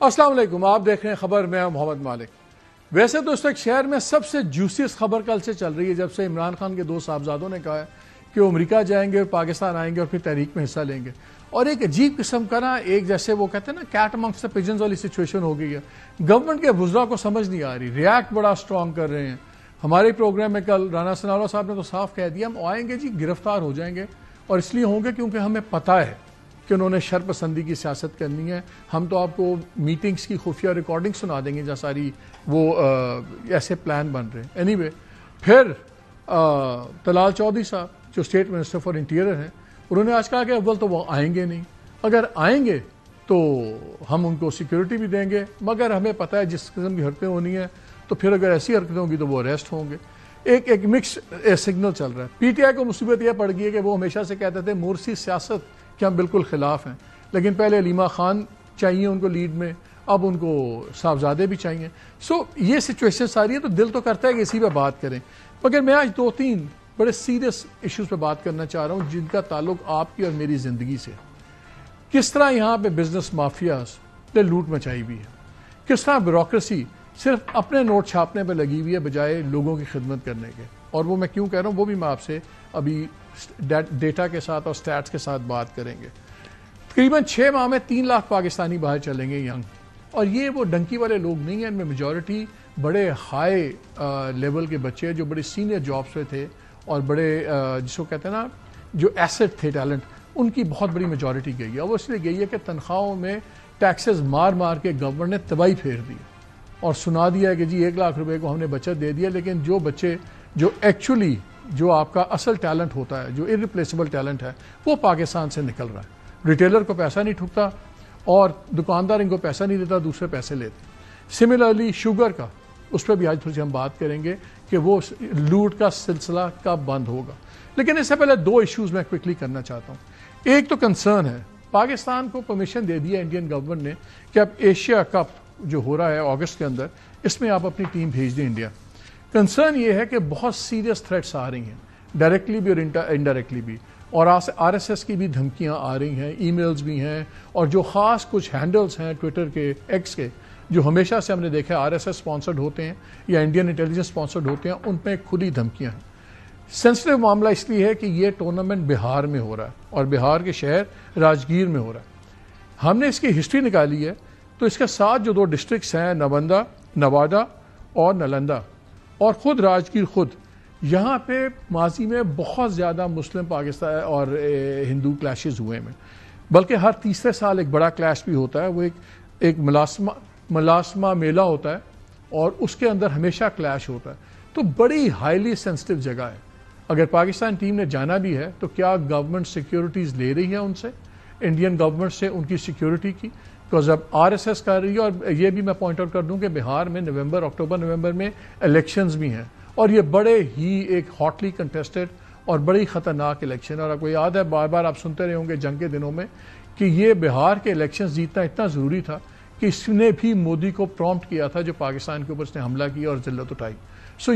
السلام علیکم، آپ دیکھ رہے ہیں خبر، میں محمد مالک۔ ویسے تو اس وقت شہر میں سب سے جوسیس خبر کل سے چل رہی ہے، جب سے عمران خان کے دو صاحبزادوں نے کہا ہے کہ وہ امریکہ جائیں گے اور پاکستان آئیں گے اور پھر تحریک میں حصہ لیں گے۔ اور ایک عجیب قسم کا ایک جیسے وہ کہتے ہیں نا کیٹ امنگسٹ دی پجنز والی سچویشن ہو گئی ہے۔ گورنمنٹ کے وزراء کو سمجھ نہیں آ رہی، ریاکٹ بڑا اسٹرانگ کر رہے ہیں۔ ہمارے پروگرام میں کل رانا ثناءاللہ صاحب نے تو صاف کہہ دیا ہم آئیں گے جی، گرفتار ہو جائیں گے، اور اس لیے ہوں گے کیونکہ ہمیں پتہ ہے کہ انہوں نے شر پسندی کی سیاست کرنی ہے۔ ہم تو آپ کو میٹنگز کی خفیہ ریکارڈنگ سنا دیں گے جہاں ساری وہ ایسے پلان بن رہے ہیں۔ اینی وے، پھر طلال چودھری صاحب جو اسٹیٹ منسٹر فار انٹیریئر ہیں، انہوں نے آج کہا کہ اول تو وہ آئیں گے نہیں، اگر آئیں گے تو ہم ان کو سیکیورٹی بھی دیں گے، مگر ہمیں پتہ ہے جس قسم کی حرکتیں ہونی ہیں تو پھر اگر ایسی حرکتیں ہوں گی تو وہ اریسٹ ہوں گے۔ ایک مکس سگنل چل رہا ہے۔ پی ٹی آئی کو مصیبت یہ پڑ گئی ہے کہ وہ ہمیشہ سے کہتے تھے مورسی سیاست کہ ہم بالکل خلاف ہیں، لیکن پہلے علیمہ خان چاہیے ان کو لیڈ میں، اب ان کو صاحبزادے بھی چاہیے۔ یہ سچویشن ساری ہے، تو دل تو کرتا ہے کہ اسی پہ بات کریں، مگر میں آج دو تین بڑے سیریس ایشوز پہ بات کرنا چاہ رہا ہوں جن کا تعلق آپ کی اور میری زندگی سے۔ کس طرح یہاں پہ بزنس مافیاز نے لوٹ مچائی ہوئی ہے، کس طرح بیوروکریسی صرف اپنے نوٹ چھاپنے پہ لگی ہوئی ہے بجائے لوگوں کی خدمت کرنے کے۔ اور وہ میں کیوں کہہ رہا ہوں وہ بھی میں آپ سے ابھی ڈیٹا کے ساتھ اور سٹیٹس کے ساتھ بات کریں گے۔ تقریباً 6 ماہ میں 3 لاکھ پاکستانی باہر چلیں گے ینگ، اور یہ وہ ڈنکی والے لوگ نہیں ہیں، ان میں میجورٹی بڑے ہائی لیول کے بچے جو بڑے سینئر جابس پہ تھے اور بڑے جس کو کہتے ہیں نا جو ایسٹ تھے ٹیلنٹ، ان کی بہت بڑی میجورٹی گئی ہے۔ وہ اس لیے گئی ہے کہ تنخواہوں میں ٹیکسز مار مار کے گورنمنٹ نے تباہی پھیر دی اور سنا دیا ہے کہ جی 1 لاکھ روپے کو ہم نے بچت دے دیا، لیکن جو بچے جو ایکچولی جو آپ کا اصل ٹیلنٹ ہوتا ہے، جو ارریپلیسیبل ٹیلنٹ ہے، وہ پاکستان سے نکل رہا ہے۔ ریٹیلر کو پیسہ نہیں ٹھکتا اور دکاندار ان کو پیسہ نہیں دیتا، دوسرے پیسے لیتے۔ سملرلی شوگر کا، اس پہ بھی آج تھوڑی سی ہم بات کریں گے کہ وہ لوٹ کا سلسلہ کب بند ہوگا۔ لیکن اس سے پہلے 2 ایشوز میں کوئکلی کرنا چاہتا ہوں۔ ایک تو کنسرن ہے، پاکستان کو پرمیشن دے دیا انڈین گورنمنٹ نے کہ اب ایشیا کپ جو ہو رہا ہے اگست کے اندر، اس میں آپ اپنی ٹیم بھیج دیں انڈیا۔ کنسرن یہ ہے کہ بہت سیریس تھریٹس آ رہی ہیں، ڈائریکٹلی بھی اور انڈائریکٹلی بھی، اور آر ایس ایس کی بھی دھمکیاں آ رہی ہیں، ای میلز بھی ہیں، اور جو خاص کچھ ہینڈلز ہیں ٹویٹر کے، ایکس کے، جو ہمیشہ سے ہم نے دیکھا آر ایس ایس اسپانسرڈ ہوتے ہیں یا انڈین انٹیلیجنس اسپانسرڈ ہوتے ہیں، ان پہ کھلی دھمکیاں ہیں۔ سینسٹیو معاملہ اس لیے ہے کہ یہ ٹورنامنٹ بہار میں ہو رہا ہے اور بہار کے شہر راجگیر میں ہو رہا ہے۔ ہم نے اس کی ہسٹری نکالی ہے، تو اس کے ساتھ جو 2 ڈسٹرکٹس ہیں نوادا اور نالندہ، اور خود راجگیر خود، یہاں پہ ماضی میں بہت زیادہ مسلم پاکستان اور ہندو کلیشز ہوئے ہیں، بلکہ ہر تیسرے سال ایک بڑا کلیش بھی ہوتا ہے۔ وہ ایک ملاسمہ میلہ ہوتا ہے اور اس کے اندر ہمیشہ کلیش ہوتا ہے، تو بڑی ہائیلی سینسٹیو جگہ ہے۔ اگر پاکستان ٹیم نے جانا بھی ہے تو کیا گورنمنٹ سیکیورٹیز لے رہی ہے ان سے، انڈین گورنمنٹ سے ان کی سیکیورٹی کی؟ بیکاز اب آر ایس ایس کر رہی ہے، اور یہ بھی میں پوائنٹ آؤٹ کر دوں کہ بہار میں اکتوبر نومبر میں الیکشنز بھی ہیں، اور یہ بڑے ہی ایک ہاٹلی کنٹیسٹڈ اور بڑی خطرناک الیکشن، اور آپ کو یاد ہے بار بار آپ سنتے رہے ہوں گے جنگ کے دنوں میں کہ یہ بہار کے الیکشنز جیتنا اتنا ضروری تھا کہ اس نے بھی مودی کو پرومپٹ کیا تھا جو پاکستان کے اوپر اس نے حملہ کیا اور ذلت اٹھائی۔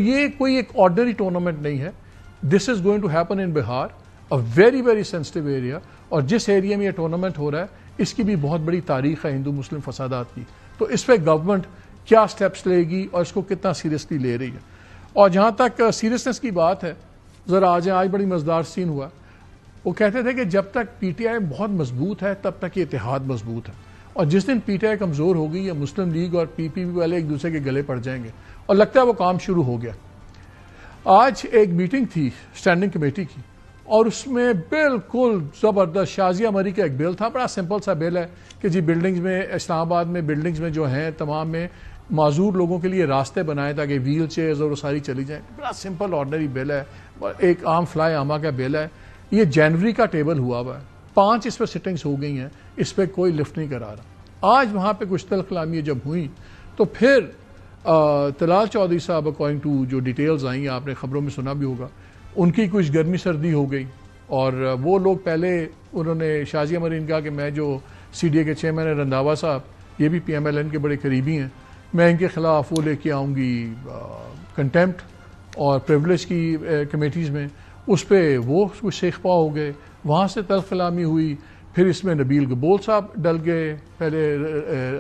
یہ کوئی ایک آرڈنری ٹورنامنٹ نہیں ہے، this is going to happen in Bihar, a very very sensitive area, اور جس ایریا میں یہ ٹورنامنٹ ہو رہا ہے اس کی بھی بہت بڑی تاریخ ہے ہندو مسلم فسادات کی، تو اس پہ گورنمنٹ کیا سٹیپس لے گی اور اس کو کتنا سیریسلی لے رہی ہے۔ اور جہاں تک سیریسنس کی بات ہے، ذرا آج بڑی مزدار سین ہوا۔ وہ کہتے تھے کہ جب تک پی ٹی آئی بہت مضبوط ہے تب تک یہ اتحاد مضبوط ہے، اور جس دن پی ٹی آئی کمزور ہوگی یا مسلم لیگ اور پی پی پی والے ایک دوسرے کے گلے پڑ جائیں گے، اور لگتا ہے وہ کام شروع ہو گیا۔ آج ایک میٹنگ تھی اسٹینڈنگ کمیٹی کی، اور اس میں بالکل زبردست شازیہ مری کا ایک بل تھا، بڑا سمپل سا بل ہے کہ جی بلڈنگز میں، اسلام آباد میں بلڈنگز میں جو ہیں تمام میں معذور لوگوں کے لیے راستے بنائے تاکہ ویل چیئرز اور وہ ساری چلی جائیں۔ بڑا سمپل آرڈنری بل ہے، ایک عام فلائی عامہ کا بل ہے۔ یہ جنوری کا ٹیبل ہوا ہے، 5 اس پہ سٹنگز ہو گئی ہیں، اس پہ کوئی لفٹ نہیں کرا رہا۔ آج وہاں پہ کچھ تلخ کلامیاں جب ہوئیں تو پھر طلال چودھری صاحب اکارڈنگ ٹو جو ڈیٹیلز آئیں، آپ نے خبروں میں سنا بھی ہوگا، ان کی کچھ گرمی سردی ہو گئی، اور وہ لوگ پہلے انہوں نے شازیہ مری نے کہا کہ میں جو سی ڈی اے کے چیئرمین رنداوا صاحب، یہ بھی پی ایم ایل این کے بڑے قریبی ہیں، میں ان کے خلاف وہ لے کے آؤں گی کنٹیمپٹ اور پریولیج کی کمیٹیز میں، اس پہ وہ کچھ شیخ پا ہو گئے، وہاں سے تلخ کلامی ہوئی، پھر اس میں نبیل گبول صاحب ڈل گئے، پہلے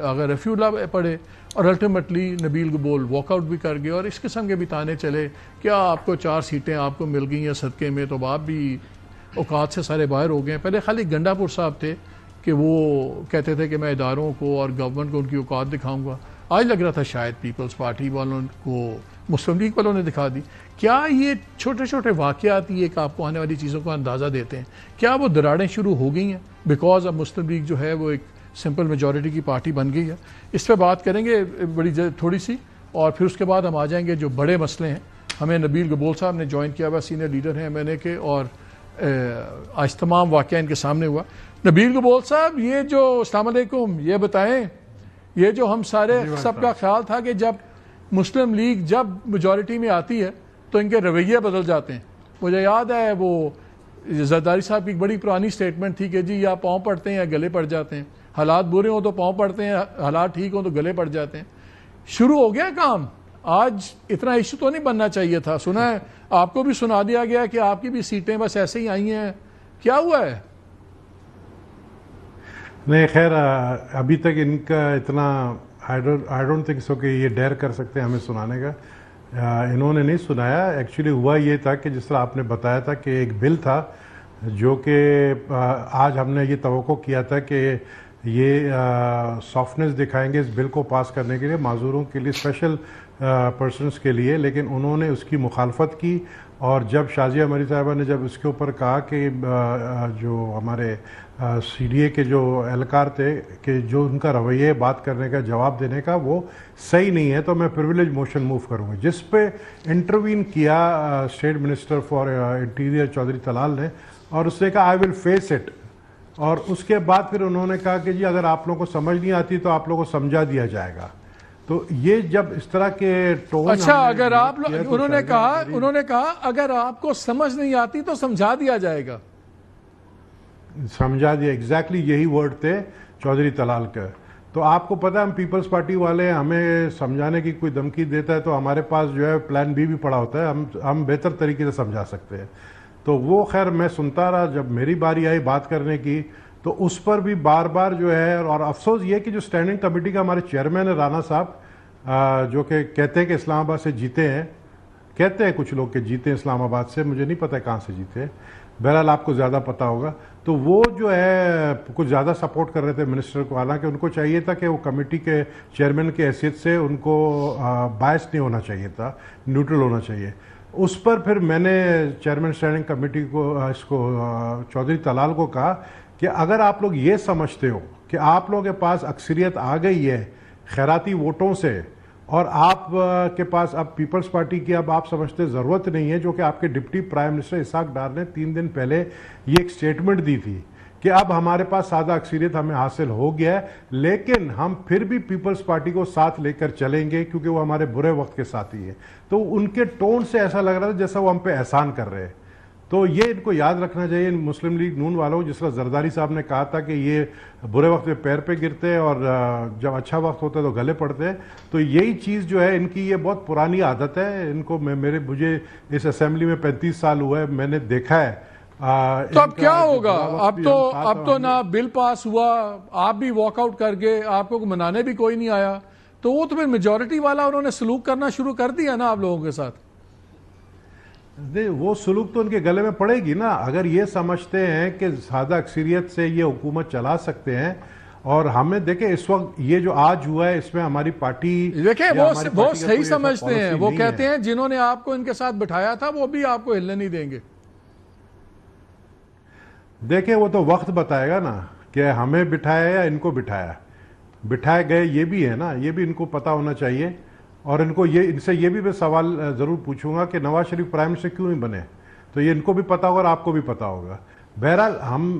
اگر رفیع اللہ پڑھے، اور الٹیمیٹلی نبیل گبول واک آؤٹ بھی کر گئے، اور اس قسم کے بھی تانے چلے کیا آپ کو 4 سیٹیں آپ کو مل گئی ہیں صدقے میں، تو آپ بھی اوقات سے سارے باہر ہو گئے. پہلے خالی گنڈا پور صاحب تھے کہ وہ کہتے تھے کہ میں اداروں کو اور گورنمنٹ کو ان کی اوقات دکھاؤں گا. آج لگ رہا تھا شاید پیپلز پارٹی والوں کو، مسلم لیگ والوں نے دکھا دی. کیا یہ چھوٹے چھوٹے واقعات ہی ایک آپ کو آنے والی چیزوں کا اندازہ دیتے ہیں؟ کیا وہ دراڑیں شروع ہو گئی ہیں بیکاز اب مسلم لیگ جو ہے وہ ایک سمپل میجورٹی کی پارٹی بن گئی ہے؟ اس پہ بات کریں گے بڑی تھوڑی سی، اور پھر اس کے بعد ہم آ جائیں گے جو بڑے مسئلے ہیں. ہمیں نبیل گبول صاحب نے جوائن کیا ہوا، سینئر لیڈر ہیں MNA کے، اور آج تمام واقعہ ان کے سامنے ہوا. نبیل گبول صاحب، یہ جو السلام علیکم، یہ بتائیں، یہ جو ہم سارے سب کا خیال تھا کہ جب مسلم لیگ جب میجورٹی میں آتی ہے تو ان کے رویے بدل جاتے ہیں. مجھے یاد ہے وہ زرداری صاحب کی ایک بڑی پرانی سٹیٹمنٹ تھی کہ جی یا پاؤں پڑتے ہیں یا گلے پڑ جاتے ہیں، حالات برے ہوں تو پاؤں پڑتے ہیں، حالات ٹھیک ہوں تو گلے پڑ جاتے ہیں. شروع ہو گیا کام. آج اتنا ایشو تو نہیں بننا چاہیے تھا. سنا ہے آپ کو بھی سنا دیا گیا کہ آپ کی بھی سیٹیں بس ایسے ہی آئی ہیں، کیا ہوا ہے؟ نہیں خیر، ابھی تک ان کا اتنا آئی ڈونٹ تھنک سو کہ یہ ڈیئر کر سکتے ہیں ہمیں سنانے کا. انہوں نے نہیں سنایا. ایکچولی ہوا یہ تھا کہ جس طرح آپ نے بتایا تھا کہ ایک بل تھا جو کہ آج ہم نے یہ توقع کیا تھا کہ یہ سافٹنیس دکھائیں گے اس بل کو پاس کرنے کے لیے، معذوروں کے لیے، اسپیشل پرسنس کے لیے، لیکن انہوں نے اس کی مخالفت کی. اور جب شازیہ مری صاحبہ نے جب اس کے اوپر کہا کہ جو ہمارے CDA کے جو اہلکار تھے کہ جو ان کا رویہ بات کرنے کا، جواب دینے کا، وہ صحیح نہیں ہے، تو میں پریویلیج موشن موو کروں گا، جس پہ انٹروین کیا state minister for interior Chaudhry Talal نے، اور اس نے کہا آئی ول فیس اٹ. اور اس کے بعد پھر انہوں نے کہا کہ جی اگر آپ لوگوں کو سمجھ نہیں آتی تو آپ لوگوں کو سمجھا دیا جائے گا. تو یہ جب اس طرح کے ٹون، اچھا، اگر آپ انہوں نے کہا اگر آپ کو سمجھ نہیں آتی تو سمجھا دیا جائے گا. سمجھا دیا، ایگزیکٹلی یہی ورڈ تھے چودھری طلال کا. تو آپ کو پتہ ہے ہم پیپلز پارٹی والے، ہمیں سمجھانے کی کوئی دھمکی دیتا ہے تو ہمارے پاس جو ہے پلان B بھی پڑا ہوتا ہے، ہم بہتر طریقے سے سمجھا سکتے ہیں. تو وہ خیر میں سنتا رہا. جب میری باری آئی بات کرنے کی تو اس پر بھی بار بار جو ہے، اور افسوس یہ کہ جو اسٹینڈنگ کمیٹی کا ہمارے چیئرمین ہے رانا صاحب، جو کہ کہتے ہیں کہ اسلام آباد سے جیتے ہیں، کہتے ہیں کچھ لوگ کہ جیتے ہیں اسلام آباد سے، مجھے نہیں پتہ کہاں سے جیتے ہیں، بہرحال آپ کو زیادہ پتہ ہوگا. تو وہ جو ہے کچھ زیادہ سپورٹ کر رہے تھے منسٹر کو، حالانکہ ان کو چاہیے تھا کہ وہ کمیٹی کے چیئرمین کی حیثیت سے ان کو بائس نہیں ہونا چاہیے تھا، نیوٹرل ہونا چاہیے. اس پر پھر میں نے چیئرمین اسٹینڈنگ کمیٹی کو، اس کو چودھری طلال کو کہا کہ اگر آپ لوگ یہ سمجھتے ہو کہ آپ لوگوں کے پاس اکثریت آ گئی ہے خیراتی ووٹوں سے، اور آپ کے پاس اب پیپلز پارٹی کی اب آپ سمجھتے ضرورت نہیں ہے، جو کہ آپ کے deputy prime minister Ishaq Dar نے 3 دن پہلے یہ ایک سٹیٹمنٹ دی تھی کہ اب ہمارے پاس سادہ اکثریت ہمیں حاصل ہو گیا ہے، لیکن ہم پھر بھی پیپلز پارٹی کو ساتھ لے کر چلیں گے کیونکہ وہ ہمارے برے وقت کے ساتھی ہے. تو ان کے ٹون سے ایسا لگ رہا تھا جیسا وہ ہم پہ احسان کر رہے ہیں. تو یہ ان کو یاد رکھنا چاہیے مسلم لیگ نون والوں، جس طرح زرداری صاحب نے کہا تھا کہ یہ برے وقت میں پیر پہ گرتے ہیں اور جب اچھا وقت ہوتا ہے تو گلے پڑتے ہیں. تو یہی چیز جو ہے ان کی یہ بہت پرانی عادت ہے. ان کو مجھے اس اسمبلی میں 35 سال ہوا ہے، میں نے دیکھا ہے. تو اب کیا ہوگا؟ اب تو نہ بل پاس ہوا، آپ بھی واک آؤٹ کر گئے، آپ کو منانے بھی کوئی نہیں آیا، تو وہ تو پھر میجورٹی والا انہوں نے سلوک کرنا شروع کر دیا نا آپ لوگوں کے ساتھ. وہ سلوک تو ان کے گلے میں پڑے گی نا. اگر یہ سمجھتے ہیں کہ سادہ اکثریت سے یہ حکومت چلا سکتے ہیں، اور ہمیں دیکھیں اس وقت یہ جو آج ہوا ہے اس میں ہماری پارٹی، دیکھیں وہ صحیح سمجھتے ہیں، وہ کہتے ہیں جنہوں نے آپ کو ان کے ساتھ بٹھایا تھا وہ بھی آپ کو ہلنے نہیں دیں گے. دیکھیں وہ تو وقت بتائے گا نا کہ ہمیں بٹھایا یا ان کو بٹھایا. بٹھائے گئے یہ بھی ہے نا، یہ بھی ان کو پتا ہونا چاہیے. اور ان سے یہ بھی میں سوال ضرور پوچھوں گا کہ نواز شریف پرائم منسٹر کیوں نہیں بنے، تو یہ ان کو بھی پتا ہوگا اور آپ کو بھی پتا ہوگا. بہرحال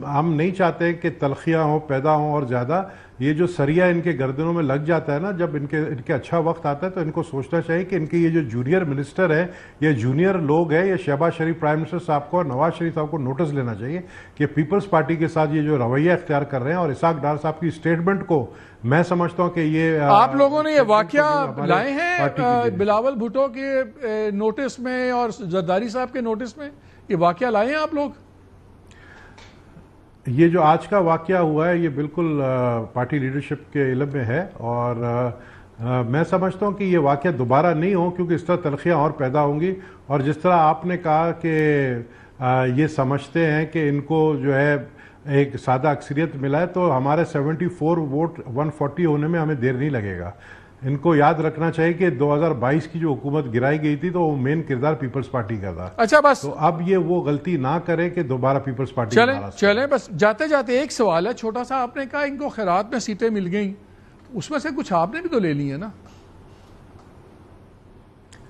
ہم نہیں چاہتے کہ تلخیاں ہوں، پیدا ہوں، اور زیادہ یہ جو سریا ان کے گردنوں میں لگ جاتا ہے نا جب ان کے اچھا وقت آتا ہے، تو ان کو سوچنا چاہیے کہ ان کے یہ جو جونیئر منسٹر ہے یا جونیئر لوگ ہیں، یا شہباز شریف پرائم منسٹر صاحب کو اور نواز شریف صاحب کو نوٹس لینا چاہیے کہ پیپلز پارٹی کے ساتھ یہ جو رویہ اختیار کر رہے ہیں، اور اسحاق ڈار صاحب کی اسٹیٹمنٹ کو میں سمجھتا ہوں کہ یہ آپ لوگوں نے یہ واقعہ لائے ہیں بلاول بھٹو کے نوٹس میں اور زرداری صاحب کے نوٹس میں، یہ واقعہ لائے ہیں آپ لوگ؟ یہ جو آج کا واقعہ ہوا ہے یہ بالکل پارٹی لیڈرشپ کے علم میں ہے، اور میں سمجھتا ہوں کہ یہ واقعہ دوبارہ نہیں ہو، کیونکہ اس طرح تلخیاں اور پیدا ہوں گی. اور جس طرح آپ نے کہا کہ یہ سمجھتے ہیں کہ ان کو جو ہے ایک سادہ اکثریت ملا ہے، تو ہمارے 74 ووٹ 140 ہونے میں ہمیں دیر نہیں لگے گا. ان کو یاد رکھنا چاہیے کہ 2022 کی جو حکومت گرائی گئی تھی تو وہ مین کردار پیپلز پارٹی کا تھا. اچھا بس تو اب یہ وہ غلطی نہ کرے کہ دوبارہ پیپلز پارٹی چلیں بس جاتے جاتے ایک سوال ہے چھوٹا سا. آپ نے کہا ان کو خیرات میں سیٹیں مل گئیں، اس میں سے کچھ آپ نے بھی تو لے لی ہیں نا؟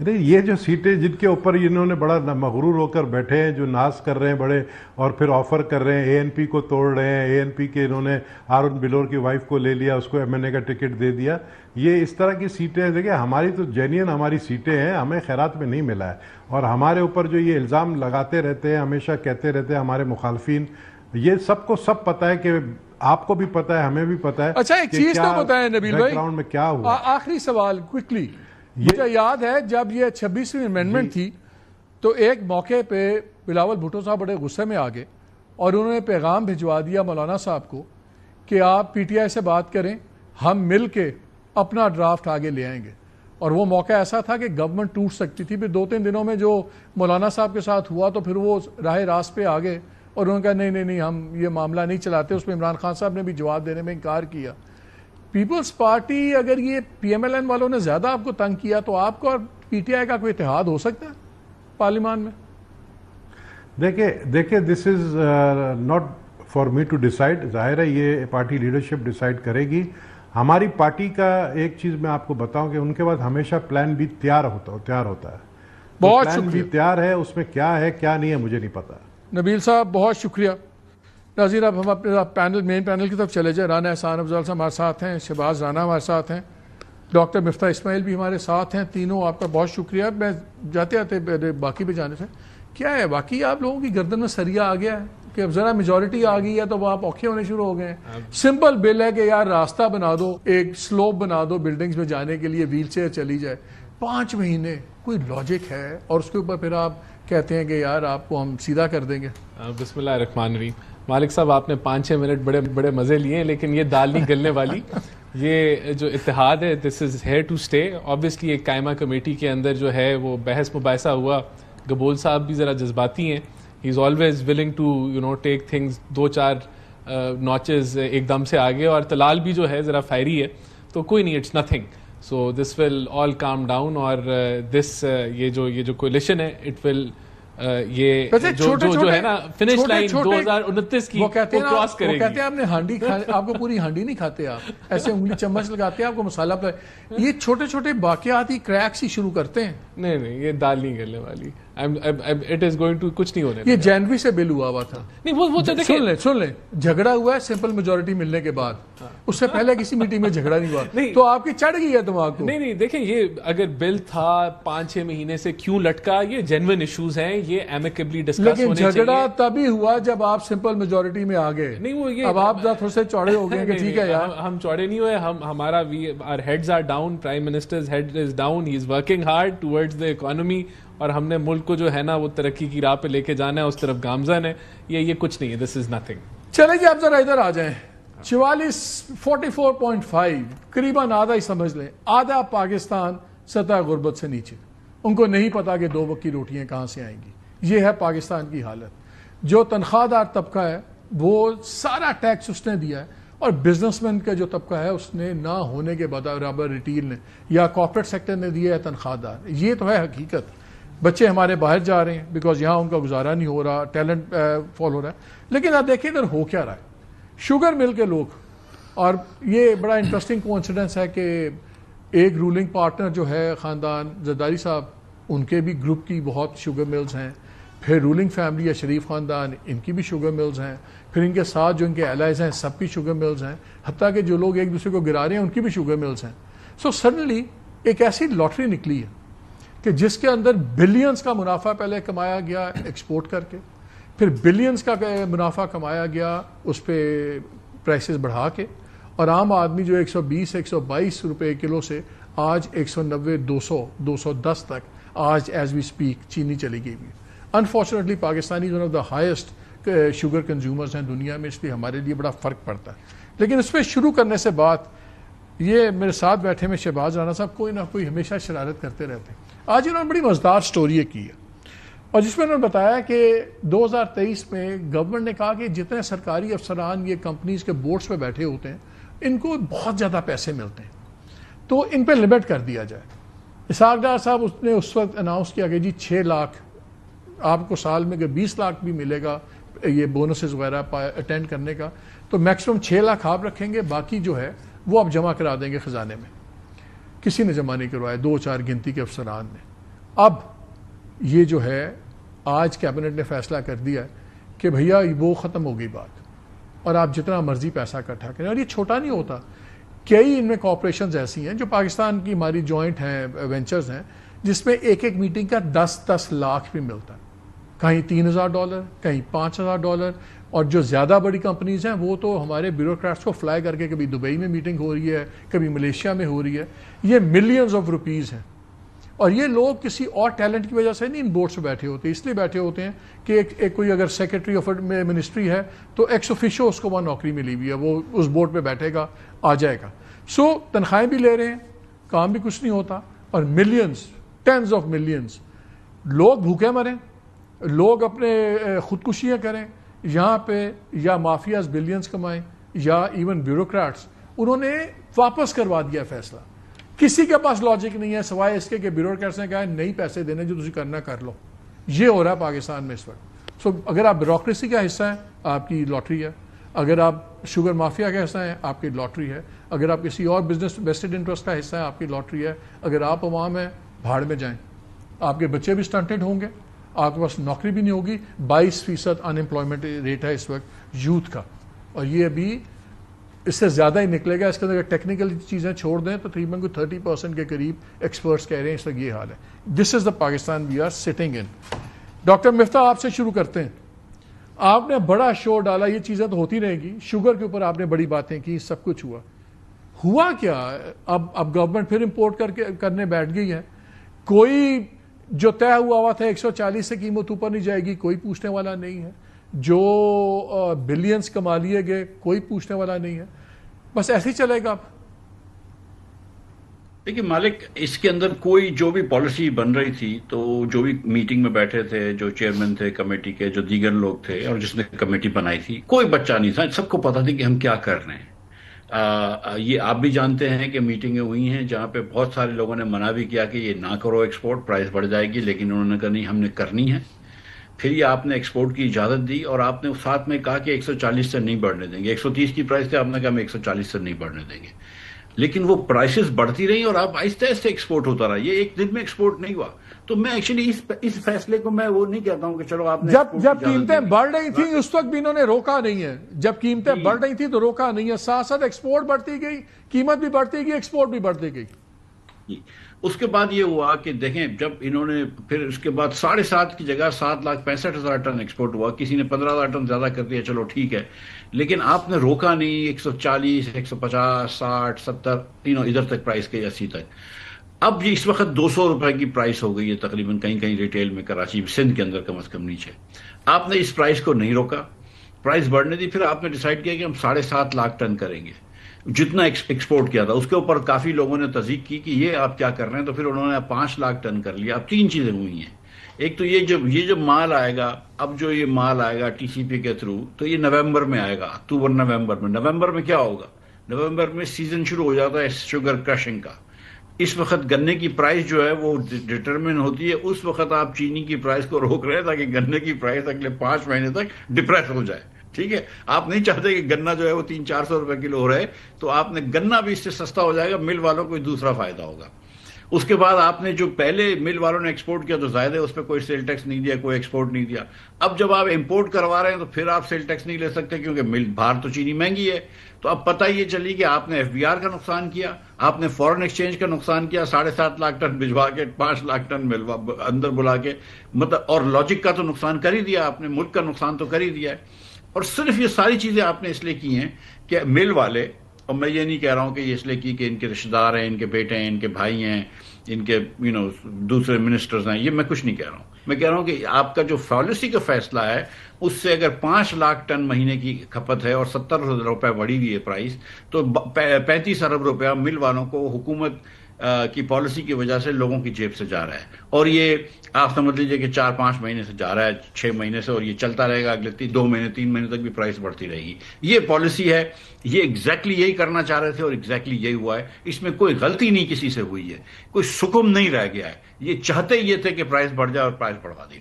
نہیں، یہ جو سیٹیں جن کے اوپر انہوں نے بڑا مغرور ہو کر بیٹھے ہیں، جو ناز کر رہے ہیں بڑے، اور پھر آفر کر رہے ہیں، اے این پی کو توڑ رہے ہیں، اے این پی کے انہوں نے ہارون بلور کی وائف کو لے لیا، اس کو ایم این اے کا ٹکٹ دے دیا. یہ اس طرح کی سیٹیں دیکھیں، ہماری تو جینین ہماری سیٹیں ہیں، ہمیں خیرات میں نہیں ملا ہے. اور ہمارے اوپر جو یہ الزام لگاتے رہتے ہیں، ہمیشہ کہتے رہتے ہیں ہمارے مخالفین، یہ سب کو سب پتہ ہے، کہ آپ کو بھی پتہ ہے، ہمیں بھی پتہ ہے. اچھا ایک چیز تو بتائیں نبیل بھائی، بیک گراؤنڈ میں کیا ہوا. آخری سوال کوئکلی. مجھے یاد ہے جب یہ 26ویں امینڈمنٹ تھی تو ایک موقع پہ بلاول بھٹو صاحب بڑے غصے میں آ گئے اور انہوں نے پیغام بھجوا دیا مولانا صاحب کو کہ آپ پی ٹی آئی سے بات کریں، ہم مل کے اپنا ڈرافٹ آگے لے آئیں گے. اور وہ موقع ایسا تھا کہ گورنمنٹ ٹوٹ سکتی تھی. پھر 2-3 دنوں میں جو مولانا صاحب کے ساتھ ہوا تو پھر وہ راہ راست پہ آ گئے اور انہوں نے کہا نہیں ہم یہ معاملہ نہیں چلاتے. اس میں عمران خان صاحب نے بھی جواب دینے میں انکار کیا. پیپلز پارٹی، اگر یہ پی ایم ایل این والوں نے زیادہ آپ کو تنگ کیا تو آپ کو اور پی ٹی آئی کا کوئی اتحاد ہو سکتا ہے پارلیمان میں؟ دیکھیں this is not for me to decide. ظاہر ہے یہ پارٹی لیڈرشپ ڈیسائیڈ کرے گی. ہماری پارٹی کا ایک چیز میں آپ کو بتاؤں کہ ان کے بعد ہمیشہ پلان بھی تیار ہوتا ہے. بہت پلان بھی تیار ہے، اس میں کیا ہے کیا نہیں ہے مجھے نہیں پتا. نبیل صاحب بہت شکریہ. ناظرین اب ہم اپنے مین پینل کی طرف چلے جائیں. رانا احسان افضل صاحب ہمارے ساتھ ہیں، شہباز رانا ہمارے ساتھ ہیں، ڈاکٹر مفتاح اسماعیل بھی ہمارے ساتھ ہیں. تینوں آپ کا بہت شکریہ. میں جاتے آتے باقی بھی جانے سے کیا ہے، واقعی آپ لوگوں کی گردن میں سریا آ گیا ہے کہ اب ذرا میجورٹی آ گئی ہے تو وہ آپ اوکھے ہونے شروع ہو گئے ہیں. سمپل بل ہے کہ یار راستہ بنا دو، ایک سلوپ بنا دو بلڈنگز میں جانے کے لیے، ویل چیئر چلی جائے. 5 مہینے کوئی لاجک ہے؟ اور اس کے اوپر پھر آپ کہتے ہیں کہ یار آپ کو ہم سیدھا کر دیں گے. بسم اللہ الرحمن الرحیم. مالک صاحب آپ نے 5-6 منٹ بڑے مزے لیے ہیں، لیکن یہ دال نہیں گلنے والی. یہ جو اتحاد ہے this is here to stay. Obviously ایک قائمہ کمیٹی کے اندر جو ہے وہ بحث مباحثہ ہوا. گبول صاحب بھی ذرا جذباتی ہیں. He is always willing to take things 2-4 notches ایک دم سے آگے. اور طلال بھی جو ہے ذرا فائری ہے، تو کوئی نہیں، it's nothing. So this will all calm down. اور دس یہ جو کولیشن ہے اٹ ول یہ جو ہے نا فنش لائن 2029 کی وہ کراس کرے گی. کہتے ہیں آپ نے ہانڈی آپ کو پوری ہانڈی نہیں کھاتے، آپ ایسے انگلی چمچ لگاتے ہیں، آپ کو مسالہ یہ چھوٹے چھوٹے واقعاتی کریکس ہی شروع کرتے ہیں. نہیں یہ دال نہیں گلنے والی. اٹ از گوئنگ ٹو کچھ نہیں ہونے. یہ جنوری سے بل ہوا تھا. نہیں وہ سن لیں جھگڑا ہوا ہے سمپل میجورٹی ملنے کے بعد، اس سے پہلے کسی میٹنگ میں جھگڑا نہیں ہوا تو آپ کی چڑھ گئی ہے دماغ کو. نہیں دیکھیں یہ اگر بل تھا 5-6 مہینے سے کیوں لٹکا، یہ جینوئن ایشوز ہیں، یہ ایمیکیبلی ڈسکس ہونے چاہیے. لیکن جھگڑا تبھی ہوا جب آپ سمپل میجورٹی میں آ گئے. نہیں وہ یہ اب آپ تھوڑے سے چوڑے ہو گئے کہ ٹھیک ہے یار ہم چوڑے نہیں ہوئے. ہمارا our heads are down. Prime Minister's head is down. He is working hard towards the economy. اور ہم نے ملک کو جو ہے نا وہ ترقی کی راہ پہ لے کے جانا ہے، اس طرف گامزن ہے. یہ کچھ نہیں ہے. This is nothing. چلیں جی آپ ذرا ادھر آ جائیں. 44.5 قریباً آدھا ہی سمجھ لیں، آدھا پاکستان سطح غربت سے نیچے. ان کو نہیں پتا کہ 2 وقت کی روٹیاں کہاں سے آئیں گی. یہ ہے پاکستان کی حالت. جو تنخواہ دار طبقہ ہے وہ سارا ٹیکس اس نے دیا ہے، اور بزنس مین کا جو طبقہ ہے اس نے نہ ہونے کے برابر ریٹیل نے یا کارپوریٹ سیکٹر نے دیا ہے تنخواہ دار. یہ تو ہے حقیقت. بچے ہمارے باہر جا رہے ہیں بیکاز یہاں ان کا گزارا نہیں ہو رہا، ٹیلنٹ فال ہو رہا ہے. لیکن آپ دیکھیں ادھر ہو کیا رہا ہے. شوگر مل کے لوگ، اور یہ بڑا انٹرسٹنگ کوانسیڈنس ہے کہ ایک رولنگ پارٹنر جو ہے خاندان زرداری صاحب، ان کے بھی گروپ کی بہت شوگر ملز ہیں. پھر رولنگ فیملی یا شریف خاندان، ان کی بھی شوگر ملز ہیں. پھر ان کے ساتھ جو ان کے الائز ہیں سب کی شوگر ملز ہیں. حتیٰ کہ جو لوگ ایک دوسرے کو گرا رہے ہیں ان کی بھی شوگر ملز ہیں. سو سڈنلی ایک ایسی لاٹری نکلی ہے کہ جس کے اندر بلینز کا منافع پہلے کمایا گیا ایکسپورٹ کر کے، پھر بلینز کا منافع کمایا گیا اس پہ پرائسز بڑھا کے، اور عام آدمی جو 120-122 روپے کلو سے آج 190-200-210 تک آج ایز وی سپیک چینی چلی گئی. Unfortunately Pakistani one of the highest sugar consumers ہیں دنیا میں، اس لیے ہمارے لیے بڑا فرق پڑتا ہے. لیکن اس پہ شروع کرنے سے بات، یہ میرے ساتھ بیٹھے میں شہباز رانا صاحب کوئی نہ کوئی ہمیشہ شرارت کرتے رہتے ہیں. آج انہوں نے بڑی مزیدار سٹوری کی ہے، اور جس میں انہوں نے بتایا کہ 2023 میں گورنمنٹ نے کہا کہ جتنے سرکاری افسران یہ کمپنیز کے بورڈز پہ بیٹھے ہوتے ہیں ان کو بہت زیادہ پیسے ملتے ہیں، تو ان پہ لمٹ کر دیا جائے. اسحاق ڈار صاحب نے اس وقت اناؤنس کیا کہ جی 6 لاکھ آپ کو سال میں، کہ 20 لاکھ بھی ملے گا یہ بونسز وغیرہ اٹینڈ کرنے کا، تو میکسیمم 6 لاکھ آپ رکھیں گے، باقی جو ہے وہ آپ جمع کرا دیں گے خزانے میں. کسی نے جمع نہیں کروایا، 2-4 گنتی کے افسران نے. اب یہ جو ہے آج کیبنٹ نے فیصلہ کر دیا ہے کہ بھیا وہ ختم ہو گئی بات، اور آپ جتنا مرضی پیسہ اکٹھا کریں. اور یہ چھوٹا نہیں ہوتا، کئی ان میں کارپوریشنز ایسی ہیں جو پاکستان کی ہماری جوائنٹ ہیں، وینچرز ہیں، جس میں ایک میٹنگ کا 10 لاکھ بھی ملتا ہے، کہیں $3,000، کہیں $5,000. اور جو زیادہ بڑی کمپنیز ہیں وہ تو ہمارے بیوروکریٹس کو فلائی کر کے کبھی دبئی میں میٹنگ ہو رہی ہے، کبھی ملیشیا میں ہو رہی ہے. یہ ملینز آف روپیز ہیں، اور یہ لوگ کسی اور ٹیلنٹ کی وجہ سے نہیں ان بورڈ سے بیٹھے ہوتے، اس لیے بیٹھے ہوتے ہیں کہ ایک کوئی اگر سیکرٹری آف منسٹری ہے تو ایکس آفیشو اس کو وہاں نوکری ملی ہوئی ہے، وہ اس بورڈ پہ بیٹھے گا، آ جائے گا. سو تنخواہیں بھی لے رہے ہیں، کام بھی کچھ نہیں ہوتا، اور ملینز، ٹینز آف ملینز لوگ بھوکے مریں، لوگ اپنے خودکشیاں کریں یہاں پہ، یا مافیاز بلینز کمائیں، یا ایون بیوروکریٹس. انہوں نے واپس کروا دیا فیصلہ. کسی کے پاس لاجک نہیں ہے سوائے اس کے کہ بیوروکریٹس نے کہا ہے نہیں پیسے دینے، جو تجھے کرنا کر لو. یہ ہو رہا ہے پاکستان میں اس وقت. سو اگر آپ بیوروکریسی کا حصہ ہیں آپ کی لاٹری ہے، اگر آپ شوگر مافیا کا حصہ ہیں آپ کی لاٹری ہے، اگر آپ کسی اور بزنس ویسٹڈ انٹرسٹ کا حصہ ہے آپ کی لاٹری ہے، اگر آپ عوام ہیں بھاڑ میں جائیں. آپ کے بچے بھی سٹنٹڈ ہوں گے، آپ کے پاس نوکری بھی نہیں ہوگی. 22% ان امپلائمنٹ ریٹ ہے اس وقت یوتھ کا، اور یہ ابھی اس سے زیادہ ہی نکلے گا. اس کے اندر ٹیکنیکل چیزیں چھوڑ دیں تو تقریباً 30% کے قریب ایکسپرٹس کہہ رہے ہیں اس وقت یہ حال ہے. This is the Pakistan we are sitting in. Doctor Miftah آپ سے شروع کرتے ہیں. آپ نے بڑا شور ڈالا، یہ چیزیں تو ہوتی رہیں گی، شوگر کے اوپر آپ نے بڑی باتیں کی، سب کچھ ہوا کیا؟ اب گورنمنٹ پھر امپورٹ کرنے بیٹھ گئی ہے. کوئی جو طے ہوا تھا 140 سے قیمت اوپر نہیں جائے گی، کوئی پوچھنے والا نہیں ہے. جو بلینز کما لیے گئے کوئی پوچھنے والا نہیں ہے. بس ایسے ہی چلے گا. دیکھیے مالک، اس کے اندر کوئی جو بھی پالیسی بن رہی تھی، تو جو بھی میٹنگ میں بیٹھے تھے، جو چیئرمین تھے کمیٹی کے، جو دیگر لوگ تھے، اور جس نے کمیٹی بنائی تھی، کوئی بچہ نہیں تھا. سب کو پتا تھی کہ ہم کیا کر رہے ہیں. یہ آپ بھی جانتے ہیں کہ میٹنگیں ہوئی ہیں جہاں پہ بہت سارے لوگوں نے منع بھی کیا کہ یہ نہ کرو ایکسپورٹ، پرائز بڑھ جائے گی، لیکن انہوں نے کہا نہیں ہم نے کرنی ہے. پھر یہ آپ نے ایکسپورٹ کی اجازت دی، اور آپ نے ساتھ میں کہا کہ 140 سے نہیں بڑھنے دیں گے. 130 کی پرائز تھے، آپ نے کہا ہم 140 سے نہیں بڑھنے دیں گے. لیکن وہ پرائسز بڑھتی رہی اور آپ آہستہ آہستہ ایکسپورٹ ہوتا رہا. یہ ایک دن میں ایکسپورٹ نہیں ہوا. تو میں ایکچولی اس فیصلے کو میں وہ نہیں کہتا ہوں کہ چلو آپ نے جب قیمتیں بڑھ رہی تھیں اس وقت بھی انہوں نے روکا نہیں ہے. جب قیمتیں بڑھ رہی تھیں تو روکا نہیں ہے، ساتھ ساتھ ایکسپورٹ بڑھتی گئی، قیمت بھی بڑھتی گئی، ایکسپورٹ بھی بڑھتی گئی. اس کے بعد یہ ہوا کہ دیکھیں، جب انہوں نے پھر اس کے بعد 7.5 کی جگہ 7,65,000 ٹن ایکسپورٹ ہوا. کسی نے 15,000 ٹن زیادہ کر دیا، چلو ٹھیک ہے، لیکن آپ نے روکا نہیں. 140، 150، 60، 70 ادھر تک پرائز کے 80 تک. اب یہ اس وقت 200 روپے کی پرائس ہو گئی ہے تقریباً، کہیں کہیں ریٹیل میں کراچی سندھ کے اندر کم از کم نیچے. آپ نے اس پرائز کو نہیں روکا، پرائز بڑھنے دی. پھر آپ نے ڈیسائیڈ کیا کہ ہم 7.5 لاکھ ٹن کریں گے، جتنا ایکسپورٹ کیا تھا. اس کے اوپر کافی لوگوں نے تصدیق کی کہ یہ آپ کیا کر رہے ہیں، تو پھر انہوں نے 5 لاکھ ٹن کر لیا. اب 3 چیزیں ہوئی ہیں. ایک تو یہ جو مال آئے گا، اب جو یہ مال آئے گا ٹی سی پی کے تھرو، تو یہ نومبر میں آئے گا، اکتوبر نومبر میں کیا ہوگا؟ نومبر میں سیزن شروع ہو جاتا ہے شوگر کرشنگ کا. اس وقت گنے کی پرائز جو ہے وہ ڈٹرمن ہوتی ہے. اس وقت آپ چینی کی پرائز کو روک رہے ہیں تاکہ گنے کی پرائز اگلے 5 مہینے تک ڈپریس ہو جائے. ٹھیک ہے، آپ نہیں چاہتے کہ گنا جو ہے وہ 300-400 روپے کلو ہو رہے، تو آپ نے گنا بھی اس سے سستا ہو جائے گا، مل والوں کو دوسرا فائدہ ہوگا. اس کے بعد آپ نے جو پہلے مل والوں نے ایکسپورٹ کیا تو زائد ہے، اس پہ کوئی سیل ٹیکس نہیں دیا، کوئی ایکسپورٹ نہیں دیا. اب جب آپ امپورٹ کروا رہے ہیں تو پھر آپ سیل ٹیکس نہیں لے سکتے کیونکہ مل باہر تو چینی مہنگی ہے. تو اب پتہ یہ چلی کہ آپ نے FBR کا نقصان کیا، آپ نے فورن ایکسچینج کا نقصان کیا، 7.5 لاکھ ٹن بھجوا کے 5 لاکھ ٹن اندر بلا کے، مطلب، اور لاجک کا تو نقصان کر ہی دیا آپ نے، ملک کا نقصان تو کر ہی دیا ہے. اور صرف یہ ساری چیزیں آپ نے اس لیے کی ہیں کہ مل والے، اور میں یہ نہیں کہہ رہا ہوں کہ یہ اس لیے کی کہ ان کے رشتہ دار ہیں، ان کے بیٹے ہیں، ان کے بھائی ہیں، ان کے دوسرے منسٹرز ہیں. یہ میں کچھ نہیں کہہ رہا ہوں. میں کہہ رہا ہوں کہ آپ کا جو پالیسی کا فیصلہ ہے اس سے اگر 5 لاکھ ٹن مہینے کی کھپت ہے اور 70 روپے بڑھی ہوئی ہے پرائس, تو 35 ارب روپیہ مل والوں کو حکومت کی پالیسی کی وجہ سے لوگوں کی جیب سے جا رہا ہے. اور یہ آپ سمجھ لیجئے کہ 4-5 مہینے سے جا رہا ہے, 6 مہینے سے, اور یہ چلتا رہے گا اگلے 2 مہینے 3 مہینے تک بھی پرائس بڑھتی رہے گی. یہ پالیسی ہے, یہ ایگزیکٹلی یہی کرنا چاہ رہے تھے اور ایگزیکٹلی یہی ہوا ہے. اس میں کوئی غلطی نہیں کسی سے ہوئی ہے, کوئی سکم نہیں رہ گیا ہے. یہ چاہتے یہ تھے کہ پرائس بڑھ جائے اور پرائس بڑھوا دی.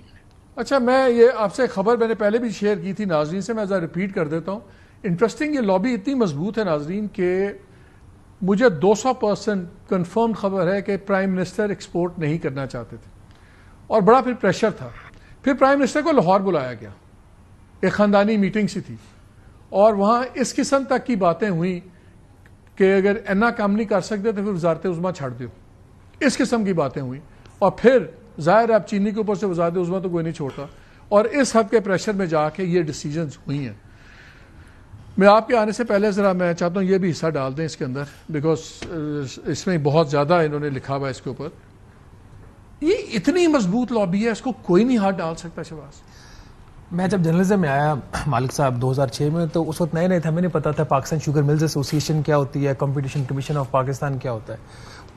اچھا, میں یہ آپ سے خبر میں نے پہلے بھی شیئر کی تھی ناظرین سے, میں ذرا ریپیٹ کر دیتا ہوں. انٹرسٹنگ, یہ لابی اتنی مضبوط ہے ناظرین کہ مجھے 200% کنفرم خبر ہے کہ پرائم منسٹر ایکسپورٹ نہیں کرنا چاہتے تھے, اور بڑا پھر پریشر تھا. پھر پرائم منسٹر کو لاہور بلایا گیا, ایک خاندانی میٹنگ سی تھی, اور وہاں اس قسم تک کی باتیں ہوئیں کہ اگر اینا کام نہیں کر سکتے تو پھر وزارت عظمیٰ چھاڑ دیو. اس قسم کی باتیں ہوئیں, اور پھر ظاہر ہے اب چینی کے اوپر سے وزارت عظمیٰ تو کوئی نہیں چھوڑتا, اور اس حد کے پریشر میں جا کے یہ ڈیسیجنز ہوئی ہیں. میں آپ کے آنے سے پہلے ذرا میں چاہتا ہوں یہ بھی حصہ ڈال دیں اس کے اندر, بیکاز اس میں بہت زیادہ انہوں نے لکھا ہوا ہے اس کے اوپر. یہ اتنی مضبوط لابی ہے, اس کو کوئی نہیں ہاتھ ڈال سکتا. شہباز, میں جب جرنلزم میں آیا مالک صاحب 2006 میں, تو اس وقت نئے نئے تھے, ہمیں نہیں پتا تھا پاکستان شوگر ملز ایسوسی ایشن کیا ہوتی ہے, کمپٹیشن کمیشن آف پاکستان کیا ہوتا ہے.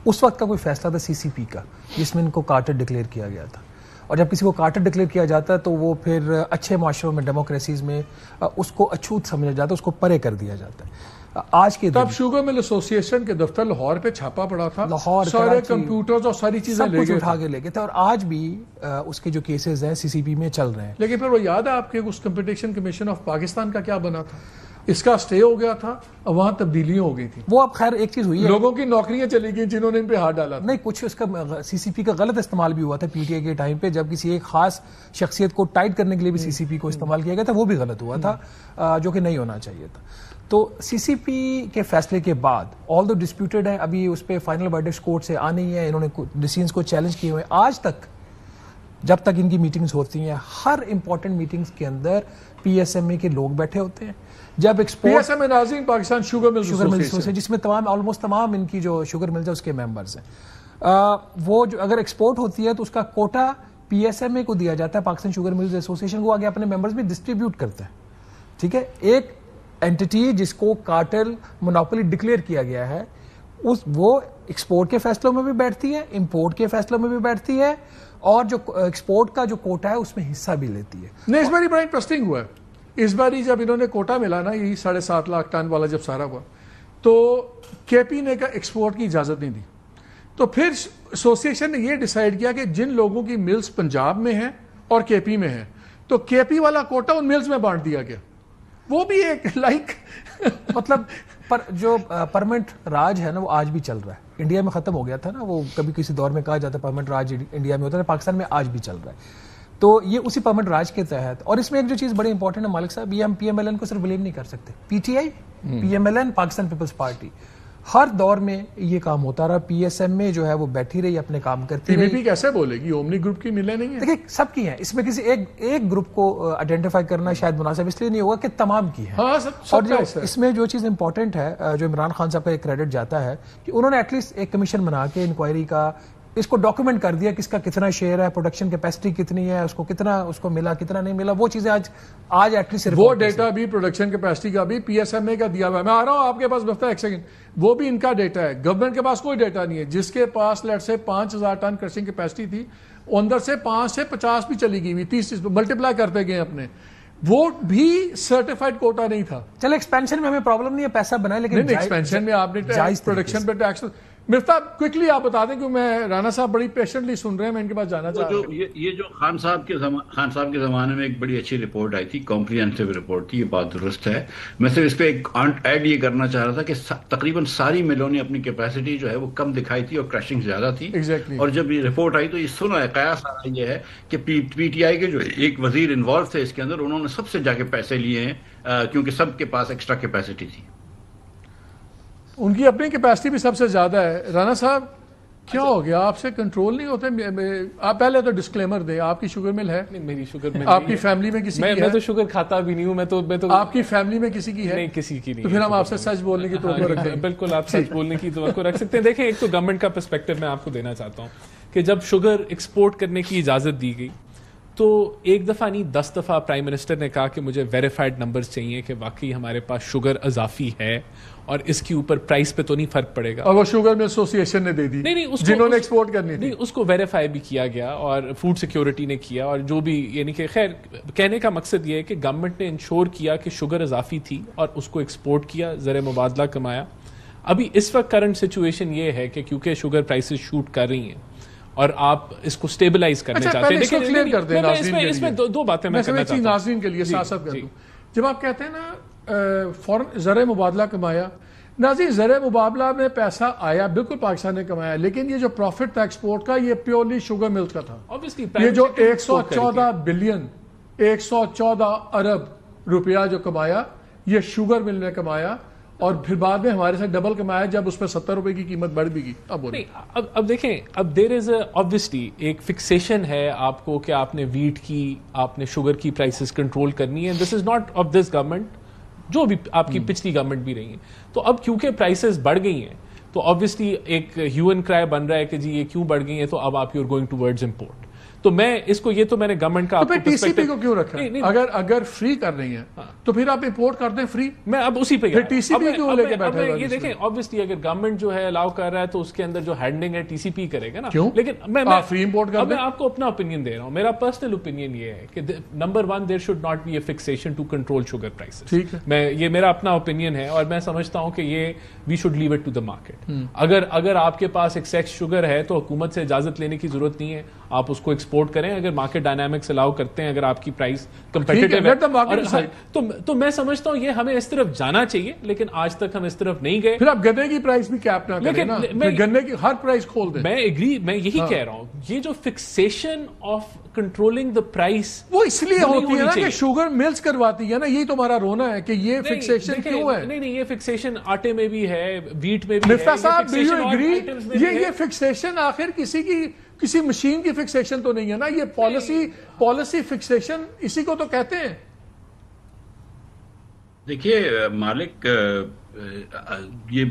اس وقت کا کوئی فیصلہ تھا CCP کا, جس میں ان کو کارٹر ڈکلیئر کیا گیا تھا. اور جب کسی کو کارٹر ڈکلیئر کیا جاتا ہے تو وہ پھر اچھے معاشروں میں, ڈیموکریسیز میں اس کو اچھوت سمجھا جاتا ہے, اس کو پرے کر دیا جاتا ہے. آج کے تب شوگر مل ایسوسی ایشن کے دفتر لاہور پہ چھاپا پڑا تھا, لاہور, سارے کمپیوٹرز اور ساری چیزیں سب کچھ اٹھا کے لے گئے تھے, اور آج بھی اس کے جو کیسز ہیں CCP میں چل رہے ہیں. لیکن پھر وہ یاد ہے آپ کے اس کمپٹیشن کمیشن آف پاکستان کا کیا بنا تھا؟ اس کا سٹے ہو گیا تھا, اور وہاں تبدیلیاں ہو گئی تھیں. وہ اب خیر ایک چیز ہوئی ہے, لوگوں کی نوکریاں چلی گئی جنہوں نے ان پہ ہاتھ ڈالا. نہیں, کچھ اس کا CCP کا غلط استعمال بھی ہوا تھا PTI کے ٹائم پہ, جب کسی ایک خاص شخصیت کو ٹائٹ کرنے کے لیے بھی CCP کو استعمال کیا گیا تھا, وہ بھی غلط ہوا تھا, جو کہ نہیں ہونا چاہیے تھا. تو CCP کے فیصلے کے بعد آل دو ڈسپیوٹڈ ہے, ابھی اس پہ فائنل ورڈکٹس کورٹ سے آ نہیں ہے, انہوں نے ڈیسیژنز کو چیلنج کیے ہوئے. آج تک جب تک ان کی میٹنگز ہوتی ہیں, ہر امپورٹنٹ میٹنگز کے اندر PSMA کے لوگ بیٹھے ہوتے ہیں. جب ایکسپورٹ PSMA ناظرین پاکستان شوگر ملز ہے, جس میں آلموسٹ تمام ان کی جو شوگر ملز ہے اس کے ممبرز ہیں, وہ جو اگر ایکسپورٹ ہوتی ہے تو اس کا کوٹا PSMA کو دیا جاتا ہے, پاکستان شوگر ملز ایسوسی ایشن کو آگے اپنے ممبرز میں ڈسٹریبیوٹ کرتا ہے. ٹھیک ہے, ایک اینٹی جس کو کارٹل مونوپولی ڈکلیئر کیا گیا ہے, وہ ایکسپورٹ کے فیصلوں میں بھی بیٹھتی ہے, امپورٹ کے فیصلوں میں بھی بیٹھتی ہے, اور جو ایکسپورٹ کا جو کوٹا ہے اس میں حصہ بھی لیتی ہے. نہیں, اس بار بڑا انٹرسٹنگ ہوا ہے. اس بار جب انہوں نے کوٹا ملا نا, یہی 7.5 لاکھ ٹن والا جب سارا ہوا, تو KP نے کا ایکسپورٹ کی اجازت نہیں دی. تو پھر ایسوسی ایشن نے یہ ڈیسائیڈ کیا کہ جن لوگوں کی ملز پنجاب میں ہیں اور KP میں ہیں, تو KP والا کوٹا ان ملز میں بانٹ دیا گیا. وہ بھی ایک مطلب پر جو پرمنٹ راج ہے نا, وہ آج بھی چل رہا ہے. انڈیا میں ختم ہو گیا تھا نا, وہ کبھی کسی دور میں کہا جاتا ہے پرمنٹ راج انڈیا میں ہوتا ہے, پاکستان میں آج بھی چل رہا ہے. تو یہ اسی پرمنٹ راج کے تحت, اور اس میں ایک جو چیز بڑی امپورٹنٹ ہے مالک صاحب, یہ ہم PMLN کو صرف بلیم نہیں کر سکتے. PTI, PMLN, Pakistan Peoples Party, ہر دور میں یہ کام ہوتا رہا. PSMA جو ہے وہ بیٹھی رہی, اپنے کام کرتی رہی. PPP کیسے بولے گی, اومنی گروپ کی ملیں نہیں ہیں؟ دیکھیں سب کی ہیں, اس میں کسی ایک گروپ کو آئیڈینٹیفائی کرنا شاید مناسب اس لیے نہیں ہوگا کہ تمام کی ہیں. اور جو اس میں جو چیز امپورٹنٹ ہے, جو عمران خان صاحب کا ایک کریڈٹ جاتا ہے کہ انہوں نے ایٹ لیسٹ ایک کمیشن بنا کے انکوائری کا اس کو ڈاکومنٹ کر دیا, کس کا کتنا شیئر ہے, پروڈکشن کیپیسٹی کتنی ہے, اس کو کتنا اس کو ملا, کتنا نہیں ملا. وہ چیزیں آج ایٹ لیسٹ وہ ڈیٹا بھی پروڈکشن کیپیسٹی کا بھی PSMA کا دیا ہوا ہے. میں آ رہا ہوں آپ کے پاس, بفتا ایک سیکنڈ. وہ بھی ان کا ڈیٹا ہے, گورنمنٹ کے پاس کوئی ڈیٹا نہیں ہے. جس کے پاس لیٹ سے 5,000 ٹن کرشنگ کیپیسٹی تھی, اندر سے 5 سے 50 بھی چلی گئی ہوئی, 30 ملٹیپلائی کرتے گئے اپنے, وہ بھی سرٹیفائڈ کوٹا نہیں تھا. چلے ایکسپینشن میں ہمیں پرابلم نہیں ہے, پیسہ بنائے, لیکن ایکسپینشن میں آپ نے پروڈکشن پہ ٹیکس. مفتاح کوئکلی آپ بتا دیں, کہ میں رانا صاحب بڑی پیشنٹلی سن رہے ہیں, میں ان کے پاس جانا چاہ رہا ہوں. یہ جو خان صاحب کے زمانے میں ایک بڑی اچھی رپورٹ آئی تھی, کمپریہنسو رپورٹ تھی, یہ بات درست ہے. میں صرف اس پہ ایک ایڈ یہ کرنا چاہ رہا تھا کہ تقریباً ساری ملوں نے اپنی کیپیسٹی جو ہے وہ کم دکھائی تھی اور کریشنگ زیادہ تھی. اور جب یہ رپورٹ آئی تو یہ سنا ہے, قیاس یہ ہے کہ PTI کے جو ایک وزیر انوالو تھے اس کے اندر, انہوں نے سب سے جا کے پیسے لیے ہیں, کیونکہ سب کے پاس ایکسٹرا کیپیسٹی تھی. ان کی اپنی کیپیسٹی بھی سب سے زیادہ ہے. رانا صاحب کیا ہو گیا آپ سے کنٹرول نہیں ہوتے؟ آپ پہلے تو ڈسکلیمر دیں, آپ کی شوگر مل ہے؟ نہیں, میری شوگر مل آپ کی فیملی میں کسی کی ہے؟ میں تو شوگر کھاتا بھی نہیں ہوں. میں تو آپ کی فیملی میں کسی کی ہے؟ نہیں, کسی کی نہیں. تو پھر ہم آپ سے سچ بولنے کی توقع رکھیں. بالکل آپ سچ بولنے کی توقع رکھ سکتے ہیں. دیکھیں, ایک تو گورنمنٹ کا پرسپیکٹو میں آپ کو دینا چاہتا ہوں کہ جب شوگر ایکسپورٹ کرنے کی اجازت دی گئی تو ایک دفعہ نہیں 10 دفعہ پرائم منسٹر نے کہا کہ مجھے ویریفائڈ نمبرز چاہیے کہ واقعی ہمارے پاس شوگر اضافی ہے اور اس کے اوپر پرائس پہ تو نہیں فرق پڑے گا. اور وہ شوگر میں ایسوسی ایشن نے دے دی جنہوں نے ایکسپورٹ کرنی تھی. نہیں, اس کو ویریفائی بھی کیا گیا اور فوڈ سیکیورٹی نے کیا, اور جو بھی, یعنی کہ خیر کہنے کا مقصد یہ ہے کہ گورنمنٹ نے انشور کیا کہ شوگر اضافی تھی اور اس کو ایکسپورٹ کیا, زر مبادلہ کمایا. ابھی اس وقت کرنٹ سچویشن یہ ہے کہ کیونکہ شوگر پرائسز شوٹ کر رہی ہیں اور آپ اس کو سٹیبلائز کرنا چاہتے ہیں. دیکھیں, اس میں دو باتیں میں کرنا چاہتا ہوں ناظرین کے لیے سیاست کر دوں. جب آپ کہتے ہیں نا فورن زر مبادلہ کمایا, ناظرین زر مبادلہ میں پیسہ آیا, بالکل پاکستان نے کمایا, لیکن یہ جو پروفٹ تھا ایکسپورٹ کا یہ پیورلی شوگر ملک کا تھا. یہ جو 114 بلین 114 ارب روپیہ جو کمایا یہ شوگر مل نے کمایا, اور پھر بعد میں ہمارے ساتھ ڈبل کمایا جب اس پہ 70 روپے کی قیمت بڑھ بھی گئی. اب دیکھیں, اب دیر از obviously ایک فکسیشن ہے آپ کو کہ آپ نے ویٹ کی, آپ نے شوگر کی پرائسز کنٹرول کرنی ہے. This is not of this government, جو بھی آپ کی پچھلی گورنمنٹ بھی رہی ہیں. تو اب کیونکہ پرائسز بڑھ گئی ہیں تو obviously ایک ہیو اینڈ کرائے بن رہا ہے کہ جی یہ کیوں بڑھ گئی ہیں, تو اب آپ you are going towards import. تو میں اس کو, یہ تو میں نے گورنمنٹ کا ٹی سی پی کو کیوں رکھا ہے؟ اگر فری کر رہی ہیں تو پھر آپ امپورٹ کر دیں فری. میں اب اسی پہ ٹی سی پی کیوں لے کے بیٹھے ہیں؟ یہ دیکھیں, obviously اگر گورنمنٹ جو ہے الاؤ کر رہا ہے تو اس کے اندر جو ہینڈلنگ ہے ٹی سی پی کرے گا نا. لیکن میں فری امپورٹ کر دیں. میں آپ کو اپنا اوپینین دے رہا ہوں. میرا پرسنل اوپینین یہ ہے کہ number 1 there should not be a fixation to control sugar prices. یہ میرا اپنا اوپینین ہے اور میں سمجھتا ہوں کہ یہ we should leave it to the market. اگر آپ کے پاس ایکسیس شوگر ہے تو حکومت سے اجازت لینے کی ضرورت نہیں ہے, آپ اس کو ایکسپورٹ کریں. اگر مارکیٹ ڈائنامکس الاؤ کرتے ہیں, اگر آپ کی پرائس کمپیٹیٹیو ہے تو میں سمجھتا ہوں یہ ہمیں اس طرف جانا چاہیے, لیکن آج تک ہم اس طرف نہیں گئے. پھر آپ گنے کی پرائس بھی کیپ نہ کریں نا, گنے کی ہر پرائس کھول دیں. میں ایگری, میں یہی کہہ رہا ہوں, یہ جو fixation of controlling the price وہ اس لیے ہوتی ہے نا کہ شوگر ملز کرواتی ہے نا. یہی تو ہمارا رونا ہے کہ یہ فکسیشن کیوں ہے. نہیں, یہ فکسیشن آٹے میں بھی ہے, ویٹ میں بھی ہے. مفتاح صاحب ڈو یو ایگری یہ فکسیشن آخر کسی مشین کی فکسیشن تو نہیں ہے نا, یہ پالیسی فکسیشن اسی کو تو کہتے ہیں. دیکھیے مالک, یہ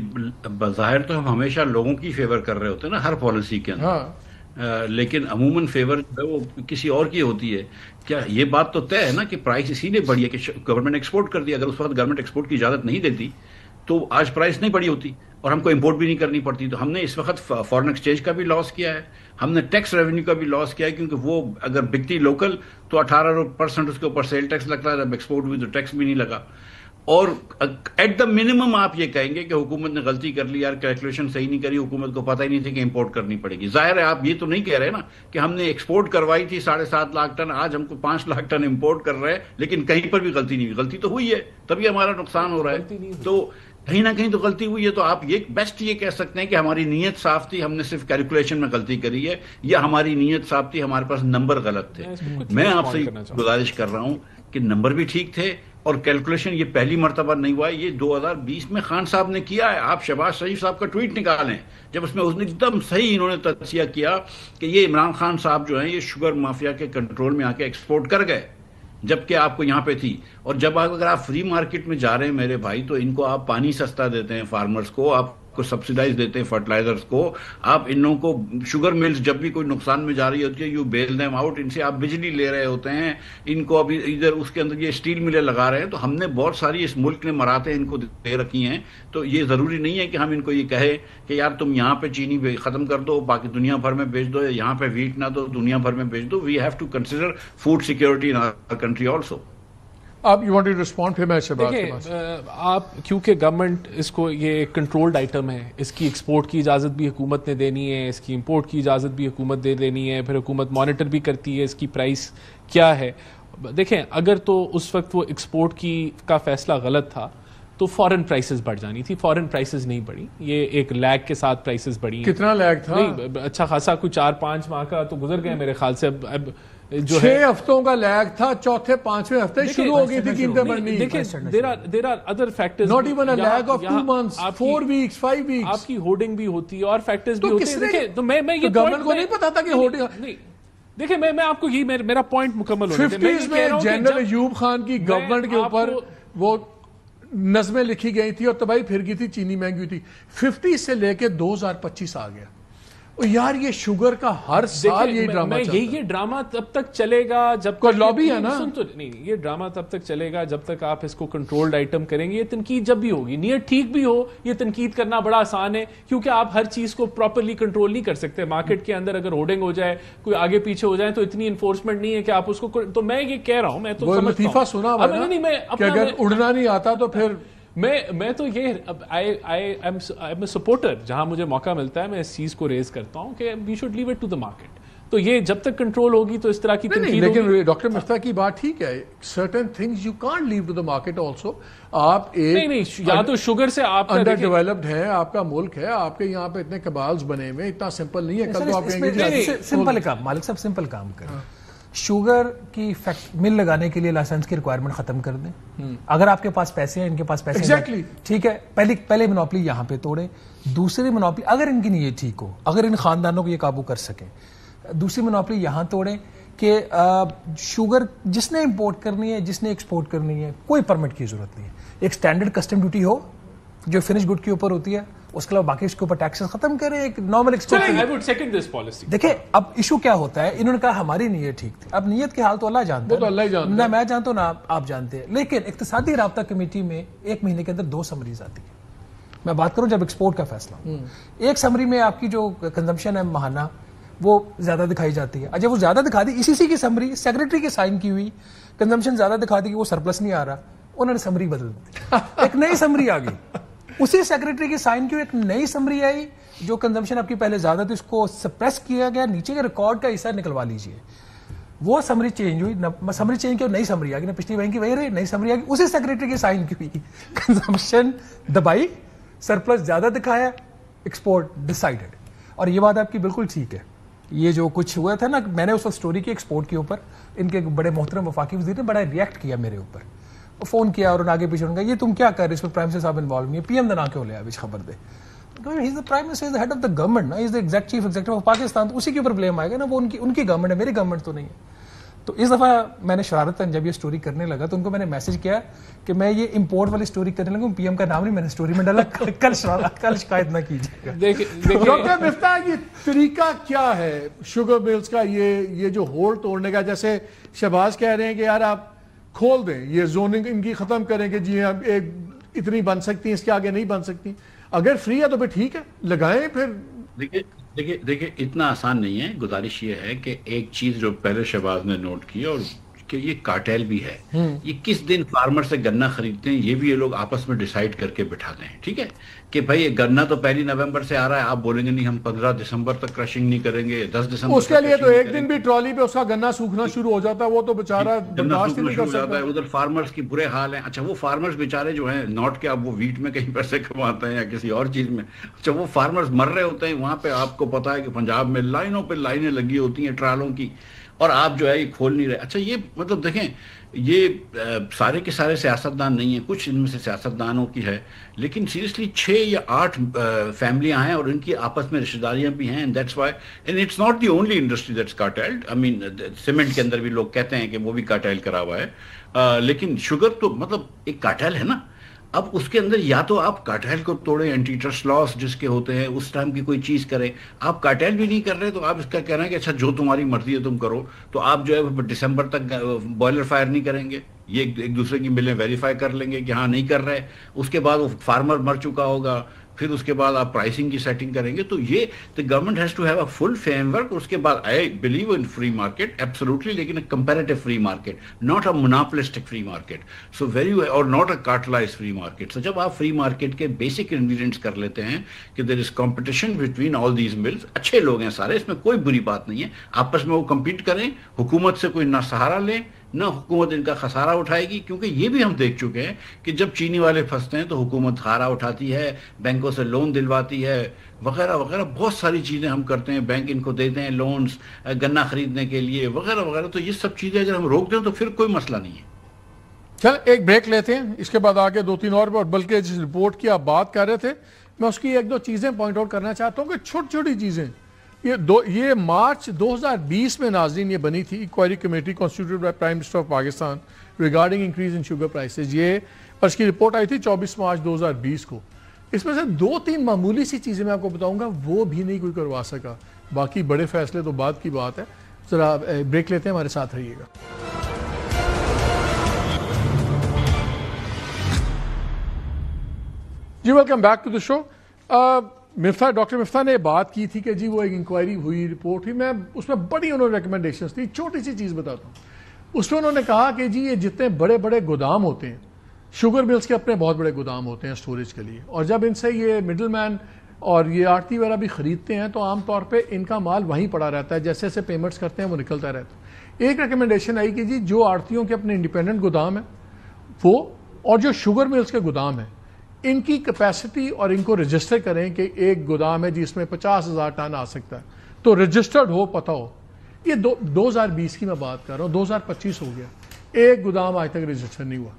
بظاہر تو ہم ہمیشہ لوگوں کی فیور کر رہے ہوتے ہیں نا ہر پالیسی کے اندر, لیکن عموماً فیور وہ کسی اور کی ہوتی ہے. کیا یہ بات تو طے ہے نا کہ پرائس اسی لیے بڑھی ہے کہ گورنمنٹ نے ایکسپورٹ کر دیا. اگر اس وقت گورنمنٹ ایکسپورٹ کی اجازت نہیں دیتی تو آج پرائس نہیں بڑھی ہوتی اور ہم کو امپورٹ بھی نہیں کرنی پڑتی. تو ہم نے اس وقت فارن ایکسچینج کا بھی لاس کیا ہے, ہم نے ٹیکس ریونیو کا بھی لاس کیا ہے, کیونکہ وہ اگر بکتی لوکل تو 18% اس کے اوپر سیل ٹیکس لگتا ہے, جب ایکسپورٹ ہوئی تو ٹیکس بھی نہیں لگا. اور ایٹ دا منیمم آپ یہ کہیں گے کہ حکومت نے غلطی کر لی, یار کیلکولیشن صحیح نہیں کری, حکومت کو پتہ ہی نہیں تھی کہ امپورٹ کرنی پڑے گی. ظاہر ہے آپ یہ تو نہیں کہہ رہے نا کہ ہم نے ایکسپورٹ کروائی تھی 7.5 لاکھ ٹن, آج ہم کو 5 لاکھ ٹن امپورٹ کر رہے ہیں, لیکن کہیں پر بھی غلطی نہیں ہوئی. غلطی تو ہوئی ہے, تبھی ہمارا نقصان ہو رہا ہے. تو کہیں نہ کہیں تو غلطی ہوئی ہے. تو آپ یہ بیسٹ یہ کہہ سکتے ہیں کہ ہماری نیت صاف تھی, ہم نے صرف کیلکولیشن میں غلطی کری ہے, یا ہماری نیت صاف تھی, ہمارے پاس نمبر غلط تھے. میں آپ سے گزارش کر رہا ہوں کہ نمبر بھی ٹھیک تھے اور کیلکولیشن یہ پہلی مرتبہ نہیں ہوا ہے, یہ 2020 میں خان صاحب نے کیا ہے. آپ شہباز شریف صاحب کا ٹویٹ نکالیں جب اس میں ایک دم صحیح انہوں نے تجزیہ کیا کہ یہ عمران خان صاحب جو ہیں یہ شوگر مافیا کے کنٹرول میں آ کے ایکسپورٹ کر گئے جبکہ آپ کو یہاں پہ تھی. اور جب اگر آپ فری مارکیٹ میں جا رہے ہیں میرے بھائی, تو ان کو آپ پانی سستا دیتے ہیں فارمرز کو, آپ کو سبسیڈائز دیتے ہیں فرٹیلائزرز کو, آپ ان لوگوں کو شوگر ملز جب بھی کوئی نقصان میں جا رہی ہوتی ہے یو بیل دیم آؤٹ, ان سے آپ بجلی لے رہے ہوتے ہیں, ان کو ابھی ادھر اس کے اندر یہ اسٹیل ملیں لگا رہے ہیں. تو ہم نے بہت ساری اس ملک نے مراتیں ان کو دے رکھی ہیں. تو یہ ضروری نہیں ہے کہ ہم ان کو یہ کہے کہ یار تم یہاں پہ چینی ختم کر دو, باقی دنیا بھر میں بیچ دو, یا یہاں پہ ویٹ نہ دو, دنیا بھر میں بیچ دو. We have to consider food security in our country also. آپ یو وانٹ ٹو ریسپونڈ, پھر میں شہباز کے پاس. آپ کیونکہ گورنمنٹ اس کو یہ کنٹرولڈ آئٹم ہے, اس کی ایکسپورٹ کی اجازت بھی حکومت نے دینی ہے, اس کی امپورٹ کی اجازت بھی حکومت دے دینی ہے, پھر حکومت مانیٹر بھی کرتی ہے اس کی پرائس کیا ہے. دیکھیں اگر تو اس وقت وہ ایکسپورٹ کی کا فیصلہ غلط تھا تو فورن پرائسز بڑھ جانی تھی. فورن پرائسز نہیں بڑھی, یہ ایک لیگ کے ساتھ پرائسز بڑھی. کتنا لیگ تھا؟ نہیں, اچھا خاصا کوئی 4-5 ماہ کا تو گزر گئے میرے خیال سے. اب جو ہے 6 ہفتوں کا لیگ تھا, چوتھے 5ویں ہفتے شروع ہو گئی تھی قیمتیں بڑھنی. دیکھیں there are other factors, not even a lag of 2 months, 4 weeks, 5 weeks. آپ کی ہوڈنگ بھی ہوتی ہے اور فیکٹرز بھی ہوتے ہیں. دیکھیں تو میں یہ گورنمنٹ کو نہیں پتا تھا کہ ہوڈنگ نہیں. دیکھیں میں آپ کو یہ میرا پوائنٹ مکمل ہونے دیں. 50s میں جنرل ایوب خان کی گورنمنٹ کے اوپر وہ نظمیں لکھی گئی تھی اور تباہی پھر گئی تھی, چینی مہنگی ہوئی تھی. 50 سے لے کے 2025 آ گیا. یار یہ شوگر کا ہر سال یہ ڈرامہ چلتا ہے. یہ ڈرامہ تب تک چلے گا جب کوئی لابی ہے نا. سن تو نہیں, یہ ڈرامہ تب تک چلے گا جب تک آپ اس کو کنٹرولڈ آئٹم کریں گے. یہ تنقید جب بھی ہوگی, نیت ٹھیک بھی ہو, یہ تنقید کرنا بڑا آسان ہے کیونکہ آپ ہر چیز کو پراپرلی کنٹرول نہیں کر سکتے. مارکیٹ کے اندر اگر ہوڈنگ ہو جائے, کوئی آگے پیچھے ہو جائے تو اتنی انفورسمنٹ نہیں ہے کہ آپ اس کو. تو میں یہ کہہ رہا ہوں, میں تو لطیفہ سنا ہوا ہے کہ اگر اڑنا نہیں آتا تو پھر میں تو یہ آئی ایم سپورٹر, جہاں مجھے موقع ملتا ہے میں اس چیز کو ریز کرتا ہوں کہ we should leave it to the market. تو یہ جب تک کنٹرول ہوگی تو اس طرح کی تنقید ہوگی. لیکن ڈاکٹر مفتاح کی بات ٹھیک ہے, certain things you can't leave to the market also. آپ نہیں یا تو شوگر سے آپ انڈر ڈیولپڈ ہے, آپ کا ملک ہے, آپ کے یہاں پہ اتنے کبالز بنے ہوئے, اتنا سمپل نہیں ہے. کل تو آپ کہیں گے سمپل کام, مالک صاحب سمپل کام کریں. شوگر کی مل لگانے کے لیے لائسنس کی ریکوائرمنٹ ختم کر دیں. اگر آپ کے پاس پیسے ہیں, ان کے پاس پیسے ہیں, ٹھیک ہے, پہلے منوپلی یہاں پہ توڑیں. دوسری منوپلی اگر ان کی نیت ٹھیک ہو, اگر ان خاندانوں کو یہ قابو کر سکیں, دوسری منوپلی یہاں توڑیں کہ شوگر جس نے امپورٹ کرنی ہے, جس نے ایکسپورٹ کرنی ہے, کوئی پرمٹ کی ضرورت نہیں ہے. ایک سٹینڈرڈ کسٹم ڈیوٹی ہو جو فنش گڈ کے اوپر ہوتی ہے, اس کے علاوہ باقی اس کے اوپر ٹیکسز ختم کریں. ایک نارمل ایکسپورٹ. دیکھیں اب ایشو کیا ہوتا ہے, انہوں نے کہا ہماری نیت ٹھیک تھی. اب نیت کے حال تو اللہ جانتا ہے, نہ میں جانتا ہوں نہ آپ جانتے ہیں. لیکن اقتصادی رابطہ کمیٹی میں 1 مہینے کے اندر 2 سمریز آتی ہیں. میں بات کروں جب ایکسپورٹ کا فیصلہ, ایک سمری میں آپ کی جو کنزمپشن ہے ماہانہ وہ زیادہ دکھائی جاتی ہے. جب وہ زیادہ دکھا دی, سی کی سمری سیکرٹری کے سائن کی ہوئی, کنزمپشن زیادہ دکھا دی کہ وہ سرپلس نہیں آ رہا, انہوں نے سمری بدل دی, ایک نئی سمری آ گئی. اسی سیکرٹری کی سائن کی ایک نئی سمری آئی جو کنزمپشن آپ کی پہلے زیادہ تھی, اس کو سپریس کیا گیا, نیچے کے ریکارڈ کا حصہ نکلوا لیجئے. وہ سمری چینج ہوئی, سمری چینج کی اور نئی سمری آ گئی, پچھلی بینک کی وہی رہی, نئی سمری آ گئی, اسی سیکرٹری کی سائن کی ہوئی, کنزمپشن دبائی, سرپلس زیادہ دکھایا, ایکسپورٹ ڈیسائیڈڈ. اور یہ بات آپ کی بالکل ٹھیک ہے. یہ جو کچھ ہوا تھا نا, میں نے اس وقت سٹوری کی ایکسپورٹ کے اوپر, ان کے بڑے محترم وفاقی وزیر نے بڑا ریئیکٹ کیا میرے اوپر, فون کیا اور آگے پیچھے کہا یہ تم کیا کر رہے, اس میں پرائم منسٹر صاحب انوالو نہیں ہے, پی ایم دنا کیوں لیا کچھ خبر دے. He is the prime minister, is the head of the government, he is the exact chief executive of Pakistan, تو اسی کے اوپر بلیم آئے گا نا. وہ ان کی گورنمنٹ ہے, میری گورنمنٹ تو نہیں ہے. تو اس دفعہ میں نے شرارتاً جب یہ سٹوری کرنے لگا تو ان کو میں نے میسج کیا کہ میں یہ امپورٹ والی سٹوری کرنے لگا, پی ایم کا نام نہیں میں نے سٹوری میں ڈالا, کل شکایت نہ کیجیے گا. ڈاکٹر مفتاح یہ طریقہ کیا ہے شوگر ملز کا, یہ جو ہولڈ توڑنے کا, جیسے شہباز کہہ رہے ہیں کہ یار آپ کھول دیں, یہ زوننگ ان کی ختم کریں کہ جی اب اتنی بن سکتی ہیں, اس کے آگے نہیں بن سکتی. اگر فری ہے تو پھر ٹھیک ہے, لگائیں. پھر دیکھیں اتنا آسان نہیں ہے. گزارش یہ ہے کہ ایک چیز جو پہلے شہباز نے نوٹ کی, اور کہ یہ کارٹیل بھی ہے, یہ کس دن فارمر سے گنا خریدتے ہیں یہ بھی یہ لوگ آپس میں ڈیسائیڈ کر کے بٹھاتے ہیں. ٹھیک ہے کہ بھائی یہ گنا تو 1 نومبر سے آ رہا ہے, آپ بولیں گے نہیں ہم 15 دسمبر تک کرشنگ نہیں کریں گے, 10 دسمبر اس کے لیے تو ایک دن بھی ٹرالی پہ اس کا گنا سوکھنا شروع ہو جاتا ہے, وہ تو بیچارہ برداشت نہیں کر سکتا. ادھر فارمرز کی برے حال ہیں. اچھا وہ فارمرز بیچارے جو ہیں, نوٹ کہ اب وہ ویٹ میں کہیں پیسے کماتے ہیں یا کسی اور چیز میں, اچھا وہ فارمرز مر رہے ہوتے ہیں وہاں پہ. آپ کو پتا ہے کہ پنجاب میں لائنوں پہ لائنیں لگی ہوتی ہیں ٹرالوں کی, اور آپ جو ہے یہ کھول نہیں رہے. اچھا یہ مطلب دیکھیں, یہ سارے کے سارے سیاستدان نہیں ہیں, کچھ ان میں سے سیاستدانوں کی ہے, لیکن سیریسلی 6 یا 8 فیملیاں ہیں اور ان کی آپس میں رشتہ داریاں بھی ہیں. That's why and it's not the only industry that's cartelled. I mean cement کے اندر بھی لوگ کہتے ہیں کہ وہ بھی کارٹیل کرا ہوا ہے, لیکن شوگر تو مطلب ایک کارٹیل ہے نا. اب اس کے اندر یا تو آپ کارٹیل کو توڑیں, اینٹی ٹرسٹ لاس جس کے ہوتے ہیں اس ٹائم کی کوئی چیز کریں. آپ کارٹیل بھی نہیں کر رہے تو آپ اس کا کہہ رہے ہیں کہ اچھا جو تمہاری مرضی ہے تم کرو, تو آپ جو ہے دسمبر تک بوائلر فائر نہیں کریں گے, یہ ایک دوسرے کی ملیں ویریفائی کر لیں گے کہ ہاں نہیں کر رہے. اس کے بعد وہ فارمر مر چکا ہوگا, پھر اس کے بعد آپ پرائسنگ کی سیٹنگ کریں گے. تو یہ the government has to have a full framework. اس کے بعد I believe in free market absolutely, لیکن a comparative free market, not a monopolistic free market. So or not a cartelized free market. So جب آپ free market کے basic ingredients کر لیتے ہیں کہ there is competition between all these mills, اچھے لوگ ہیں سارے, اس میں کوئی بری بات نہیں ہے, آپس میں وہ compete کریں, حکومت سے کوئی نہ سہارا لیں, نہ حکومت ان کا خسارہ اٹھائے گی، کیونکہ یہ بھی ہم دیکھ چکے ہیں کہ جب چینی والے پھنستے ہیں تو حکومت خسارہ اٹھاتی ہے، بینکوں سے لون دلواتی ہے وغیرہ وغیرہ، بہت ساری چیزیں ہم کرتے ہیں، بینک ان کو دیتے ہیں لونز گنا خریدنے کے لیے وغیرہ وغیرہ. تو یہ سب چیزیں اگر ہم روک دیں تو پھر کوئی مسئلہ نہیں ہے. چل ایک بریک لیتے ہیں، اس کے بعد آگے 2-3 اور بلکہ جس رپورٹ کی آپ بات کر رہے تھے میں اس کی 1-2 چیزیں پوائنٹ آؤٹ کرنا چاہتا ہوں کہ چھوٹی چھوٹی چیزیں. یہ مارچ 2020 میں ناظرین یہ بنی تھی inquiry committee constituted by prime minister of Pakistan regarding increase in sugar prices. یہ اور اس کی رپورٹ آئی تھی 24 مارچ 2020 کو. اس میں سے 2-3 معمولی سی چیزیں میں آپ کو بتاؤں گا، وہ بھی نہیں کوئی کروا سکا، باقی بڑے فیصلے تو بعد کی بات ہے. ذرا بریک لیتے ہیں، ہمارے ساتھ رہیے گا. جی welcome back to the show. Doctor Miftah نے بات کی تھی کہ جی وہ ایک انکوائری ہوئی، رپورٹ ہوئی، میں اس میں بڑی انہوں نے ریکمنڈیشنز تھی. چھوٹی سی چیز بتاتا ہوں، اس میں انہوں نے کہا کہ جی یہ جتنے بڑے بڑے گودام ہوتے ہیں، شوگر ملز کے اپنے بہت بڑے گودام ہوتے ہیں اسٹوریج کے لیے، اور جب ان سے یہ مڈل مین اور یہ آڑتی وغیرہ بھی خریدتے ہیں تو عام طور پہ ان کا مال وہیں پڑا رہتا ہے، جیسے جیسے پیمنٹس کرتے ہیں وہ نکلتا رہتا ہے. ایک ریکمنڈیشن آئی کہ جی جو آڑتیوں کے اپنے انڈیپینڈنٹ گودام ہیں وہ، اور جو شوگر ملز کے گودام ہیں، ان کی کیپیسٹی اور ان کو رجسٹر کریں کہ ایک گودام ہے جس میں 50,000 ٹن آ سکتا ہے، تو رجسٹرڈ ہو، پتہ ہو. یہ 2020 کی میں بات کر رہا ہوں، 2025 ہو گیا، ایک گودام آج تک رجسٹر نہیں ہوا،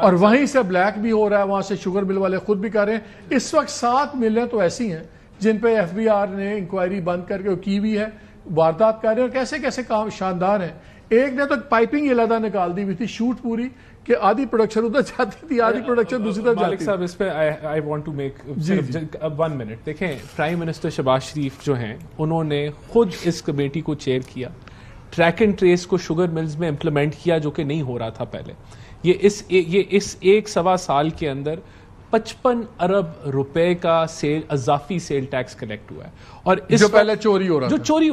اور وہیں سے بلیک بھی ہو رہا ہے، وہاں سے شوگر مل والے خود بھی کر رہے ہیں. اس وقت 7 ملیں تو ایسی ہیں جن پہ FBR نے انکوائری بند کر کے کی ہوئی ہے، واردات کر رہے ہیں، اور کیسے کیسے کام شاندار ہیں. ایک نے تو پائپنگ علیحدہ نکال دی ہوئی تھی، شوٹ پوری کہ آدھی پروڈکشن ادھر جاتی تھی، آدھی پروڈکشن دوسری طرف جاتی. مالک صاحب اس پہ I want to make 1 minute. دیکھیں پرائم منسٹر شہباز شریف جو ہیں انہوں نے خود اس کمیٹی کو چیئر کیا، ٹریک اینڈ ٹریس کو شوگر ملز میں امپلیمنٹ کیا جو کہ نہیں ہو رہا تھا پہلے. یہ اس 1.25 سال کے اندر 55 ارب روپے کا اضافی سیل ٹیکس کلیکٹ ہوا ہے، اور جو پہلے چوری ہو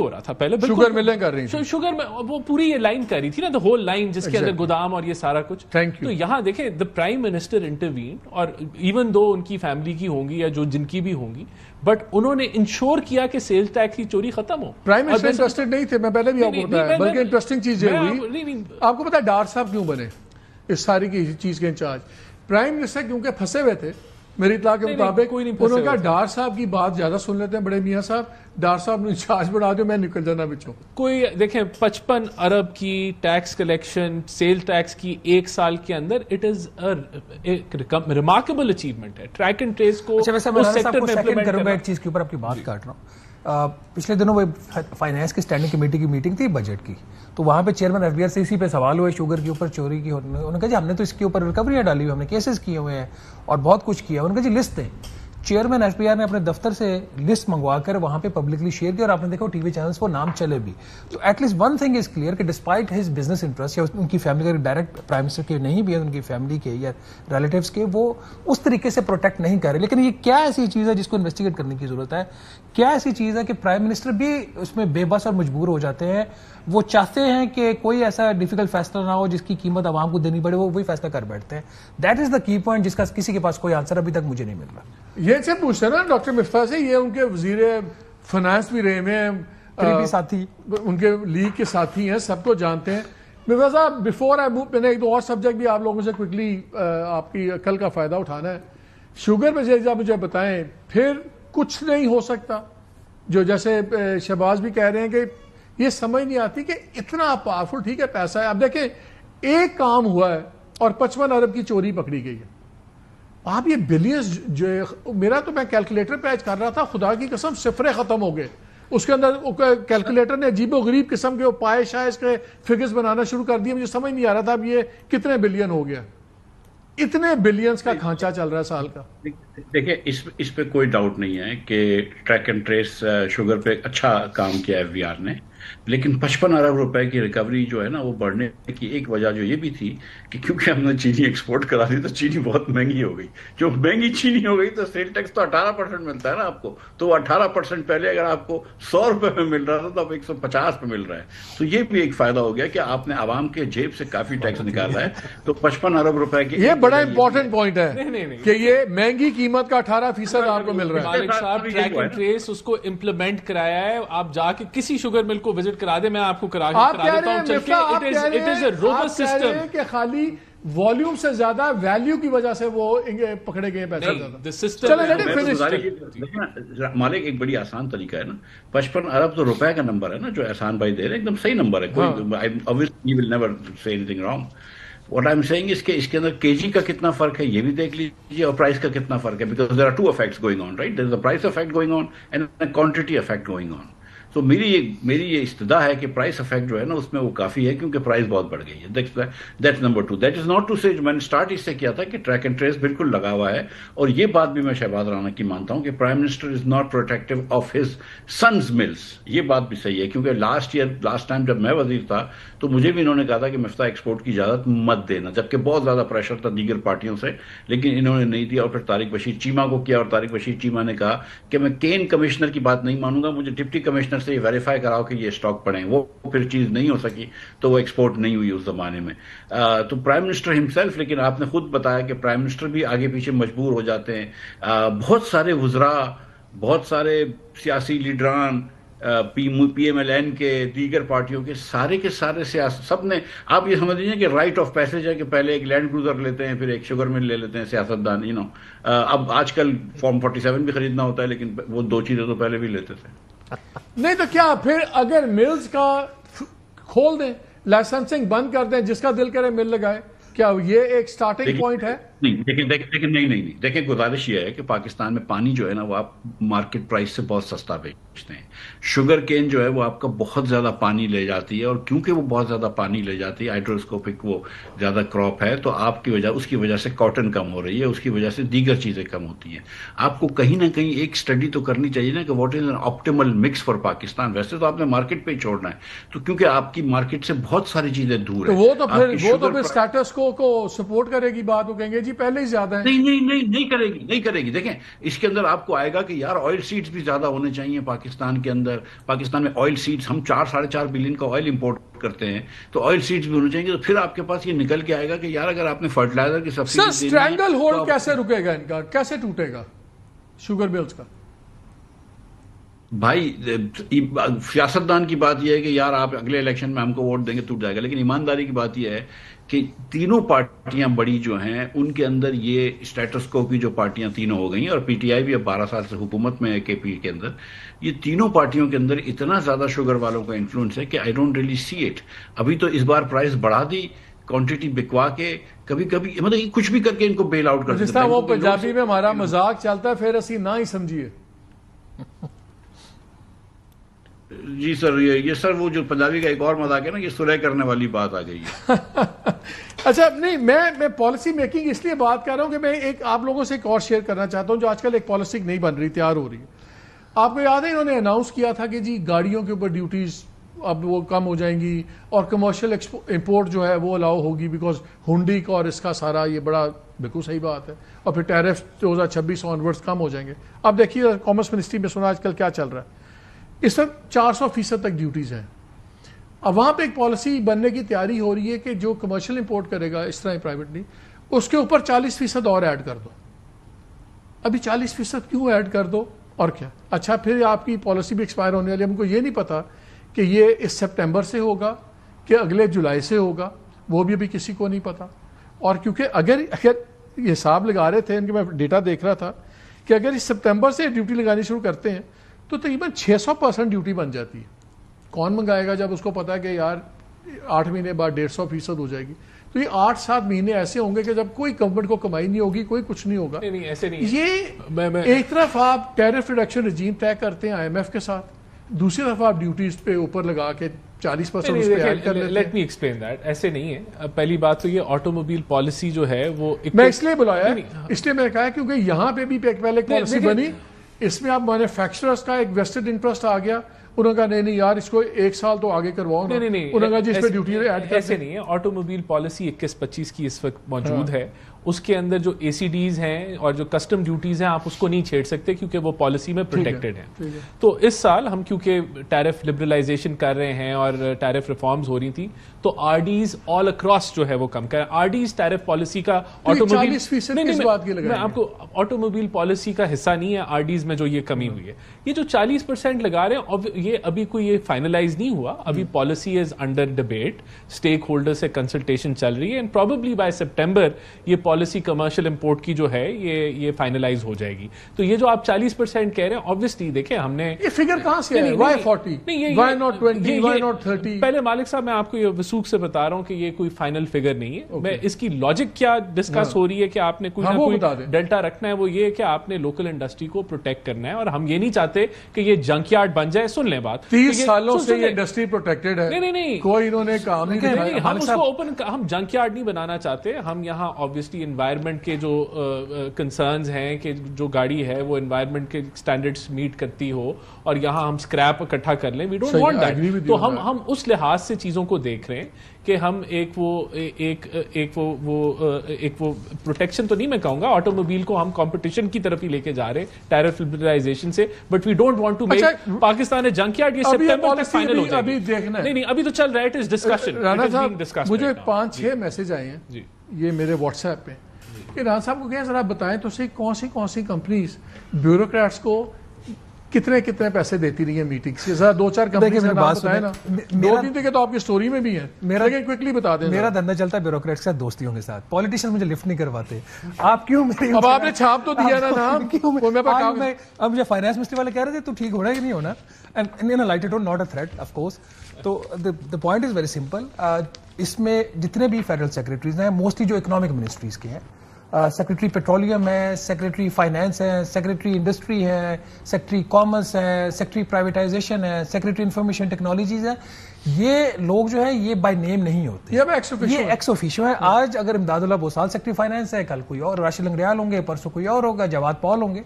رہا تھا پہلے شوگر ملیں کر رہی تھی، شوگر میں وہ پوری یہ لائن کر رہی تھی نا، دا ہول لائن جس کے اندر گودام اور یہ سارا کچھ. تو یہاں دیکھیں دا پرائم منسٹر انٹروین، اور ایون دو ان کی فیملی کی ہوں گی یا جو جن کی بھی ہوں گی، بٹ انہوں نے انشور کیا کہ سیل ٹیکس کی چوری ختم ہو. پرائم منسٹر انٹرسٹڈ نہیں تھے، میں پہلے بھی آپ کو بتایا، بلکہ انٹرسٹنگ چیز یہ ہوئی، آپ کو پتا ڈار صاحب کیوں بنے اس ساری کی چیز کے انچارج؟ پرائم منسٹر کیونکہ پھنسے ہوئے تھے میری اطلاع کے مطابق، انہوں نے کہا ڈار صاحب کی بات زیادہ سن لیتے ہیں بڑے میاں صاحب، ڈار صاحب نے انچارج بنا دیا، میں نکل جانا بچوں. کوئی دیکھیں 55 ارب کی ٹیکس کلیکشن سیل ٹیکس کی 1 سال کے اندر، اٹ از ریمارکیبل اچیومنٹ ہے. ٹریک اینڈ ٹریس کو کروں گا، ایک چیز کے اوپر آپ کی بات کاٹ رہا ہوں. پچھلے دنوں وہ فائنانس کی اسٹینڈنگ کمیٹی کی میٹنگ تھی بجٹ کی، تو وہاں پہ چیئرمین FBR سے اسی پہ سوال ہوئے شوگر کے اوپر چوری کی. انہوں نے کہا جی ہم نے تو اس کے اوپر ریکوریاں ڈالی ہوئی، ہم نے کیسز کیے ہوئے ہیں اور بہت کچھ کیا. انہوں نے کہا جی لسٹ دیں. چیئرمین FBR نے اپنے دفتر سے لسٹ منگوا کر وہاں پہ پبلکلی شیئر کیا، اور آپ نے دیکھا ٹی وی چینلز پر نام چلے بھی. تو at least one thing is clear کہ ڈسپائٹ ہز بزنس انٹرسٹ، یا ان کی فیملی کا ڈائریکٹ پرائم منسٹر کے نہیں بھی ہے، ان کی فیملی کے یا ریلیٹیوز کے، وہ اس طریقے سے پروٹیکٹ نہیں کر رہے. لیکن یہ کیا ایسی چیز ہے جس کو انویسٹیگیٹ کرنے کی ضرورت ہے؟ کیا ایسی چیز ہے کہ پرائم منسٹر بھی اس میں بے بس اور مجبور ہو جاتے ہیں؟ وہ چاہتے ہیں کہ کوئی ایسا ڈیفیکلٹ فیصلہ نہ ہو جس کی قیمت عوام کو دینی پڑے، وہ وہی فیصلہ کر بیٹھتے ہیں. دیٹ از دا کی پوائنٹ جس کا کسی کے پاس کوئی آنسر ابھی تک مجھے نہیں مل رہا. یہ سے پوچھتے ہیں نا ڈاکٹر مفتاح سے، یہ ان کے وزیر فائنانس بھی رہے ہیں، ساتھی ان کے لیگ کے ساتھی ہیں، سب کو جانتے ہیں. مرزا صاحب بیفور آئی موو، میں نے ایک دو اور سبجیکٹ بھی آپ لوگوں سے کوئکلی آپ کی عقل کا فائدہ اٹھانا ہے. شوگر میں جیسے آپ مجھے بتائیں، پھر کچھ نہیں ہو سکتا، جو جیسے شہباز بھی کہہ رہے ہیں کہ یہ سمجھ نہیں آتی کہ اتنا پاورفل، ٹھیک ہے پیسہ ہے، اب دیکھیں ایک کام ہوا ہے اور 55 ارب کی چوری پکڑی گئی ہے. آپ یہ بلینز جو میرا تو میں کیلکولیٹر پہ آج کر رہا تھا، خدا کی قسم صفرے ختم ہو گئے اس کے اندر. کیلکولیٹر نے عجیب و غریب قسم کے پائے شائز کے فگرز بنانا شروع کر دیے. مجھے سمجھ نہیں آ رہا تھا اب یہ کتنے بلین ہو گیا. اتنے بلینز کا کھانچہ چل رہا ہے سال کا. دیکھیں اس پہ کوئی ڈاؤٹ نہیں ہے کہ ٹریک اینڈ ٹریس شوگر پہ اچھا کام کیا FBR نے، لیکن 55 ارب روپے کی ریکوری جو ہے نا، وہ بڑھنے کی ایک وجہ جو یہ بھی تھی کہ کیونکہ ہم نے چینی ایکسپورٹ کرا دی تو چینی بہت مہنگی ہو گئی. جو مہنگی چینی ہو گئی تو سیل ٹیکس تو 18% ملتا ہے نا آپ کو، تو وہ 18% پہلے اگر آپ کو 100 روپے میں مل رہا تھا تو اب 150 پہ مل رہا ہے. تو یہ بھی ایک فائدہ ہو گیا کہ آپ نے عوام کے جیب سے کافی ٹیکس نکالا ہے. تو 55 ارب روپے کی یہ بڑا امپورٹنٹ پوائنٹ ہے کہ یہ مہنگی قیمت کا 18% آپ کو مل رہا ہے. مالک صاحب ٹریک اینڈ ٹریس اس کو امپلیمنٹ کرایا ہے. آپ جا کے کسی شوگر مل کو وزٹ کرا دیں, میں آپ کو کرا دیتا ہوں چل کے. It is a robust system کہ خالی والیوم سے زیادہ ویلیو کی وجہ سے وہ پکڑے گئے پیسے زیادہ. مالک ایک بڑی آسان طریقہ ہے نا, 55 ارب تو روپے کا نمبر ہے نا جو احسان بھائی دے رہے ہیں, ایک دم صحیح نمبر ہے. What I'm saying is کہ اس کے اندر کے جی کا کتنا فرق ہے یہ بھی دیکھ لیجیے, اور پرائز کا کتنا فرق ہے, because there are two effects going on, right? There is a price effect going on and a quantity effect going on. تو میری یہ استدعا ہے کہ پرائس افیکٹ جو ہے نا اس میں وہ کافی ہے کیونکہ پرائز بہت بڑھ گئی ہے. That's number 2. That is not to say, میں نے اسٹارٹ اس سے کیا تھا کہ ٹریک اینڈ ٹریس بالکل لگا ہوا ہے, اور یہ بات بھی میں شہباز رانا کی مانتا ہوں کہ prime minister is not protective of his sons mills. یہ بات بھی صحیح ہے کیونکہ لاسٹ ٹائم جب میں وزیر تھا تو مجھے بھی انہوں نے کہا تھا کہ مفتاح ایکسپورٹ کی اجازت مت دینا, جبکہ بہت زیادہ پریشر تھا دیگر پارٹیوں سے, لیکن انہوں نے نہیں دیا. اور پھر طارق بشیر چیمہ کو کیا, اور طارق بشیر چیمہ نے کہا کہ میں کین کمشنر کی بات نہیں مانوں گا, مجھے ڈپٹی کمشنر سے یہ ویریفائی کراؤ کہ یہ اسٹاک پڑیں. وہ پھر چیز نہیں ہو سکی تو وہ ایکسپورٹ نہیں ہوئی اس زمانے میں. تو پرائم منسٹر ہمسیلف, لیکن آپ نے خود بتایا کہ پرائم منسٹر بھی آگے پیچھے مجبور ہو جاتے ہیں. بہت سارے وزراء, بہت سارے سیاسی لیڈران, پی ایم ایل این کے, دیگر پارٹیوں کے سارے سب نے, آپ یہ سمجھ لیجیے کہ رائٹ آف پیسج ہے کہ پہلے ایک لینڈ کروزر لیتے ہیں, پھر ایک شوگر مل لے لیتے ہیں سیاستدان. اب آج کل فارم 47 بھی خریدنا ہوتا ہے, لیکن وہ دو چیزیں تو پہلے بھی لیتے تھے. نہیں تو کیا پھر اگر ملز کا کھول دیں, لائسنسنگ بند کر دیں, جس کا دل کرے مل لگائے, کیا یہ ایک سٹارٹنگ پوائنٹ ہے؟ نہیں, دیکھیں گزارش یہ ہے کہ پاکستان میں پانی جو ہے نا وہ آپ مارکیٹ پرائس سے بہت سستا بیچتے ہیں. شوگر کین جو ہے وہ آپ کا بہت زیادہ پانی لے جاتی ہے, اور کیونکہ وہ بہت زیادہ پانی لے جاتی ہے, ہائیڈروسکوپک وہ زیادہ کراپ ہے, تو آپ کی وجہ, اس کی وجہ سے کاٹن کم ہو رہی ہے, اس کی وجہ سے دیگر چیزیں کم ہوتی ہیں. آپ کو کہیں نہ کہیں ایک اسٹڈی تو کرنی چاہیے نا کہ what is an optimal mix for Pakistan. ویسے تو آپ نے مارکیٹ پہ ہی چھوڑنا ہے, تو کیونکہ آپ کی مارکیٹ سے بہت ساری چیزیں دور ہیں. وہ تو پھر اسٹیٹس کو سپورٹ کرے گی بات, وہ کہیں گے جی پہلے ہی زیادہ ہے. نہیں کرے گی. دیکھیں اس کے اندر آپ کو آئے گا کہ یار آئل سیڈز بھی زیادہ ہونے چاہیے پاکستان کے اندر. پاکستان میں آئل سیڈز, ہم 4.5 بلین کا آئل امپورٹ کرتے ہیں, تو آئل سیڈز بھی ہونے چاہیے. تو پھر آپ کے پاس یہ نکل کے آئے گا کہ یار اگر آپ نے فرٹیلائزر کی سبسڈی سر اسٹرینگل ہولڈ کیسے رکے گا ان کا, کیسے ٹوٹے گا شوگر ملز کا؟ بھائی سیاستدان کی بات یہ ہے کہ یار آپ اگلے الیکشن میں ہم کو ووٹ دیں گے ٹوٹ جائے گا, لیکن ایمانداری کی بات یہ ہے کہ تینوں پارٹیاں بڑی جو ہیں ان کے اندر یہ اسٹیٹس کو کی جو پارٹیاں تینوں ہو گئی ہیں, اور پی ٹی آئی بھی اب 12 سال سے حکومت میں ہے کے پی کے اندر, یہ تینوں پارٹیوں کے اندر اتنا زیادہ شوگر والوں کا انفلوئنس ہے کہ I don't really see it. ابھی تو اس بار پرائز بڑھا دی, کوانٹٹی بکوا کے, کبھی مطلب کچھ بھی کر کے ان کو بیل آؤٹ کر دیتا ہے. جس طرح وہ پنجابی میں ہمارا مذاق چلتا ہے, پھر اسی نہ ہی سمجھیے. جی سر, یہ سر وہ جو پنجابی کا ایک اور مذاق ہے نا, یہ سلح کرنے والی بات آ گئی ہے. اچھا نہیں, میں پالیسی میکنگ اس لیے بات کر رہا ہوں کہ میں ایک آپ لوگوں سے ایک اور شیئر کرنا چاہتا ہوں جو آج کل ایک پالیسی نہیں بن رہی, تیار ہو رہی ہے. آپ کو یاد ہے انہوں نے اناؤنس کیا تھا کہ جی گاڑیوں کے اوپر ڈیوٹیز اب وہ کم ہو جائیں گی, اور کمرشل امپورٹ جو ہے وہ الاؤ ہوگی, بیکاز ہنڈی کا اور اس کا سارا یہ بڑا بالکل صحیح بات ہے, اور پھر ٹیرف 2026 آنورڈز کم ہو جائیں گے. اب دیکھیے کامرس منسٹری میں سنا آج کل کیا چل رہا ہے, اس وقت 400% تک ڈیوٹیز ہیں. اب وہاں پہ ایک پالیسی بننے کی تیاری ہو رہی ہے کہ جو کمرشل امپورٹ کرے گا اس طرح پرائیویٹلی, اس کے اوپر 40% اور ایڈ کر دو. ابھی 40% کیوں ایڈ کر دو, اور کیا؟ اچھا پھر آپ کی پالیسی بھی ایکسپائر ہونے والی ہے. ہم کو یہ نہیں پتا کہ یہ اس سپٹمبر سے ہوگا کہ اگلے جولائی سے ہوگا, وہ بھی ابھی کسی کو نہیں پتا. اور کیونکہ اگر یہ حساب لگا رہے تھے, ان کے میں ڈیٹا دیکھ رہا تھا کہ اگر اس سپٹمبر سے ڈیوٹی لگانی شروع کرتے ہیں تو تقریباً 600% ڈیوٹی بن جاتی ہے. کون منگائے گا جب اس کو پتا ہے کہ یار 8 مہینے بعد 150% ہو جائے گی. تو یہ 8-7 مہینے ایسے ہوں گے کہ جب کوئی گورنمنٹ کو کمائی نہیں ہوگی, کوئی کچھ نہیں ہوگا. نہیں ایسے نہیں. یہ ایک طرف آپ ٹیرف ریڈکشن رجیم طے کرتے ہیں IMF کے ساتھ, دوسری طرف آپ ڈیوٹیز پہ اوپر لگا کے 40% اس پہ ایڈ کر لیتے ہیں. Let me explain that. ایسے نہیں ہے. پہلی بات تو یہ آٹو موبائل پالیسی جو ہے وہ میں اس لیے بلایا, اس لیے میں نے کہا کیونکہ یہاں پہ بھی پہلے ایک پالیسی بنی, اس میں آپ مینوفیکچررز کا ایک ویسٹڈ انٹرسٹ آ گیا, انہوں نے کہا نہیں یار اس کو 1 سال تو آگے کرواؤ. نہیں انہوں نے کہا جس پہ ڈیوٹی ایڈ کرتے. ایسے نہیں ہے. آٹو موبائل پالیسی 21-25 کی اس وقت موجود ہے. اس کے اندر جو ACDs ہیں اور جو کسٹم ڈیوٹیز ہیں آپ اس کو نہیں چھیڑ سکتے کیونکہ وہ پالیسی میں پروٹیکٹڈ ہیں. تو اس سال ہم کیونکہ ٹیرف لبرلائزیشن کر رہے ہیں اور ٹیرف ریفارمز ہو رہی تھیں, تو RDs آل اکراس جو ہے وہ کم کریں. RDs ٹیرف پالیسی کا 40% کس بات کی لگائیں؟ میں آپ کو آٹوموبائل پالیسی کا حصہ نہیں ہے RDs میں جو یہ کمی ہوئی ہے. یہ جو 40% لگا رہے ہیں یہ ابھی کوئی یہ فائنلائز نہیں ہوا, ابھی policy is under debate, stake holder سے کنسلٹیشن چل رہی ہے, اینڈ پروبیبلی بائی سپٹمبر یہ پالیسی کمرشل امپورٹ کی جو ہے یہ فائنلائز ہو جائے گی. تو یہ جو آپ 40% کہہ رہے ہیں, obviously دیکھیں ہم نے یہ فگر کہاں سے ہے, why 40 why not 20 why not 30؟ پہلے مالک صاحب میں آپ کو یہ وثوق سے بتا رہا ہوں کہ یہ کوئی فائنل فگر نہیں ہے. میں اس کی لاجک کیا ڈسکس ہو رہی ہے کہ آپ نے کوئی نہ کوئی ڈیلٹا رکھنا ہے, وہ یہ کہ آپ نے لوکل انڈسٹری کو پروٹیکٹ کرنا ہے, اور ہم یہ نہیں چاہتے کہ یہ جنک یارڈ بن جائے. سن لیں بات, 30 سالوں سے یہ انڈسٹری پروٹیکٹڈ ہے, نہیں کوئی انہوں نے کام نہیں دکھایا. ہم اس کو اوپن, ہم جنک یارڈ نہیں بنانا چاہتے. ہم یہاں obviously انوائرمنٹ کے جو کنسرنز ہیں کہ جو گاڑی ہے وہ انوائرمنٹ کے اسٹینڈرڈس میٹ کرتی ہو, اور یہاں ہم اسکریپ اکٹھا کر لیں, وی ڈونٹ وانٹ دیٹ. تو ہم اس لحاظ سے چیزوں کو دیکھ رہے ہیں کہ ہم ایک وہ پروٹیکشن تو نہیں میں کہوں گا, آٹوموبائل کو ہم کمپٹیشن کی طرف ہی لے کے جا رہے ہیں ٹیرف لبرلائزیشن سے, but we don't want to make Pakistan junk yard. یہ سپٹمبر تک فائنل ہو جائے گی. نہیں ابھی تو چل رہا ہے, اٹ از ڈسکشن. رانا صاحب مجھے 5-6 میسج آئے ہیں یہ میرے واٹس ایپ پہ کہ رانا صاحب کو کہیں ذرا بتائیں تو صحیح کون سی کمپنیز بیوروکریٹس کو کتنے پیسے دیتی رہی ہیں میٹنگ سے. ذرا 2-4 کمپنیز کا نام بتائیں نا. 2-3 تو آپ کی سٹوری میں بھی ہیں, لیکن کوئکلی بتا دیں. میرا دھندا چلتا ہے بیوروکریٹس کے ساتھ دوستیوں کے ساتھ. پولیٹیشین مجھے لفٹ نہیں کرواتے. آپ کیوں اب آپ نے چھاپ تو دیا نا نام. اب مجھے فائنانس منسٹری والے کہہ رہے تھے تو ٹھیک ہونا ہے کہ نہیں ہونا, and in light tone, not a threat of course. تو the point is very simple. اس میں جتنے بھی فیڈرل سیکرٹریز ہیں موسٹلی جو اکنامک منسٹریز کے ہیں, سیکرٹری پیٹرولیم ہے, سیکرٹری فائنانس ہے, سیکرٹری انڈسٹری ہے, سیکرٹری کامرس ہے, سیکرٹری پرائیویٹائزیشن ہے, سیکرٹری انفارمیشن ٹیکنالوجیز ہے, یہ لوگ جو ہے یہ بائی نیم نہیں ہوتے, یہ ایکس اوفیشو ہے. آج اگر امداد اللہ بوسال سیکرٹری فائنانس ہے, کل کوئی اور, راشد لنگریال ہوں گے, پرسوں کوئی اور ہوگا, جواد پال ہوں گے.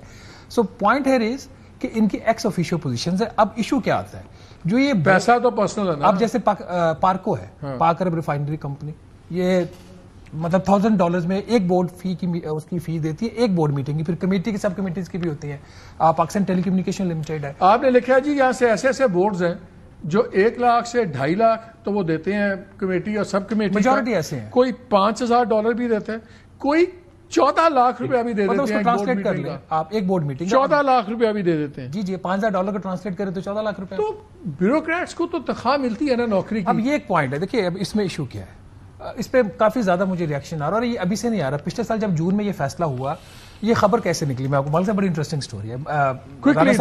سو پوائنٹ ہیئر از کہ ان کی ایکس اوفیشو پوزیشنز ہے. اب ایشو کیا آتا ہے, جو یہ پیسہ تو پرسنل ہے نا. اب جیسے پارکو ہے, پاک عرب ریفائنری کمپنی, یہ مطلب $1,000 میں ایک بورڈ فی کی اس کی فی دیتی ہے, ایک بورڈ میٹنگ کی. پھر کمیٹی کی سب کمیٹیز کی بھی ہوتی ہیں. پاکستان ٹیلی کمیونیکیشن لمیٹڈ ہے. آپ نے لکھا جی یہاں سے ایسے بورڈز ہیں جو 1 لاکھ سے 2.5 لاکھ تو وہ دیتے ہیں کمیٹی اور سب کمیٹی, میجورٹی ایسے ہیں. کوئی $5,000 بھی دیتے ہیں, کوئی 14 لاکھ روپیہ بھی دے دیتے ہیں. ٹرانسلیٹ کر لیں آپ, ایک بورڈ میٹنگ 14 لاکھ روپیہ بھی دے دیتے ہیں. جی $5,000 کا ٹرانسلیٹ کریں تو 14 لاکھ روپے. تو بیوروکریٹس کو تو تنخواہ ملتی ہے نا نوکری کی. اب یہ ایک پوائنٹ ہے. دیکھیے اب اس میں ایشو کیا ہے, اس پہ کافی زیادہ مجھے ریاکشن آ رہا ہے, اور یہ ابھی سے نہیں آ رہا. پچھلے سال جب جون میں یہ فیصلہ ہوا, یہ خبر کیسے نکلی میں آپ کو مالک صاحب, بڑی انٹرسٹنگ سٹوری ہے. پچھلے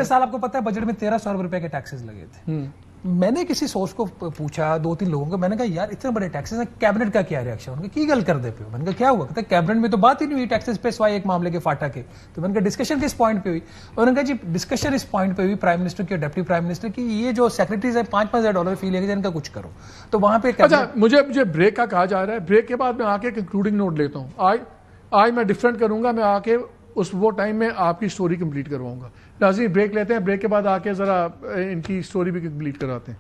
سال آپ کو پتا ہے بجٹ میں 1,300 روپے کے ٹیکسز لگے تھے. میں نے کسی سورس کو پوچھا, 2-3 لوگوں کو, میں نے کہا یار اتنے بڑے ٹیکسز ہیں, کیبنٹ کا کیا ریئیکشن؟ ان کی گل کر دے پہ. میں نے کہا کیا ہوا؟ کہتے کیبنٹ میں تو بات ہی نہیں ہوئی ٹیکسز پہ سوائے ایک معاملے کے فاٹا کے. تو میں نے کہا ڈسکشن کس پوائنٹ پہ ہوئی؟ انہوں نے کہا جی ڈسکشن اس پوائنٹ پہ ہوئی پرائم منسٹر کی اور ڈپٹی پرائم منسٹر کی, یہ جو سیکرٹریز ہیں $5,000 فی لے کے ان کا کچھ کرو. تو وہاں پہ مجھے بریک کا کہا جا رہا ہے, بریک کے بعد میں آ کے کنکلوڈنگ نوٹ لیتا ہوں. آج میں ڈفرینٹ کروں گا, میں آ کے وہ ٹائم میں آپ کی سٹوری کمپلیٹ کرواؤں گا. ناظرین بریک لیتے ہیں, بریک کے بعد آ کے ذرا ان کی سٹوری بھی کمپلیٹ کراتے ہیں.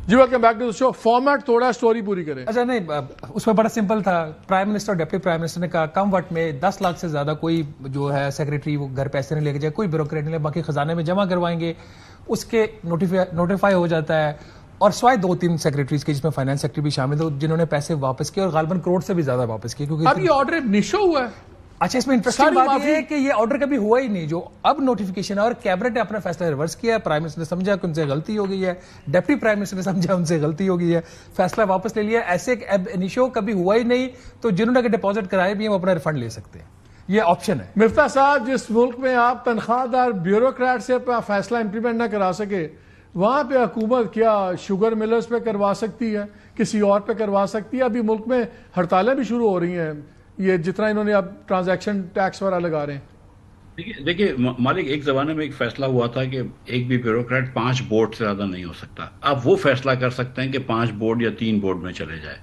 جی welcome back to the show. Format تھوڑا سٹوری پوری کریں. اچھا نہیں, اس میں بڑا سمپل تھا. پرائم منسٹر اور ڈپٹی پرائم منسٹر نے کہا کم وقت میں 10 لاکھ سے زیادہ کوئی جو ہے سیکرٹری وہ گھر پیسے نہیں لے کے جائے, کوئی بیوروکریٹ نہیں لے, باقی خزانے میں جمع کروائیں گے. اس کے نوٹیفائی ہو جاتا ہے. اور سوائے 2-3 سیکرٹریز کے جس میں فائنانس سیکرٹری بھی شامل تھے جنہوں نے پیسے واپس کیے, اور غالباً کروڑ سے بھی زیادہ واپس کیے. کیونکہ اب یہ آرڈر نیشو ہوا ہے. اچھا اس میں انٹرسٹنگ بات یہ ہے کہ یہ آرڈر کبھی ہوا ہی نہیں, جو اب نوٹیفیکیشن ہے, اور کیبنٹ نے اپنا فیصلہ ریورس کیا ہے. پرائم منسٹر نے سمجھا کہ ان سے غلطی ہو گئی ہے, ڈپٹی پرائم منسٹر نے سمجھا ان سے غلطی ہو گئی ہے, فیصلہ واپس لے لیا. ایسے اب انیشو کبھی ہوا ہی نہیں, تو جنہوں نے ڈپازٹ کرائے بھی ہیں وہ اپنا ریفنڈ لے سکتے ہیں. یہ آپشن ہے. مفتاح صاحب, جس ملک میں آپ تنخواہ دار بیوروکریٹ سے فیصلہ امپلیمنٹ نہ کرا سکے, وہاں پہ حکومت کیا شوگر ملرز پہ کروا سکتی ہے, کسی اور پہ کروا سکتی ہے؟ ابھی ملک میں ہڑتالیں بھی شروع ہو رہی ہیں, یہ جتنا انہوں نے اب ٹرانزیکشن ٹیکس وغیرہ لگا رہے ہیں. دیکھیے مالک, ایک زمانے میں ایک فیصلہ ہوا تھا کہ ایک بھی بیوروکریٹ 5 بورڈ سے زیادہ نہیں ہو سکتا. آپ وہ فیصلہ کر سکتے ہیں کہ 5 بورڈ یا 3 بورڈ میں چلے جائے.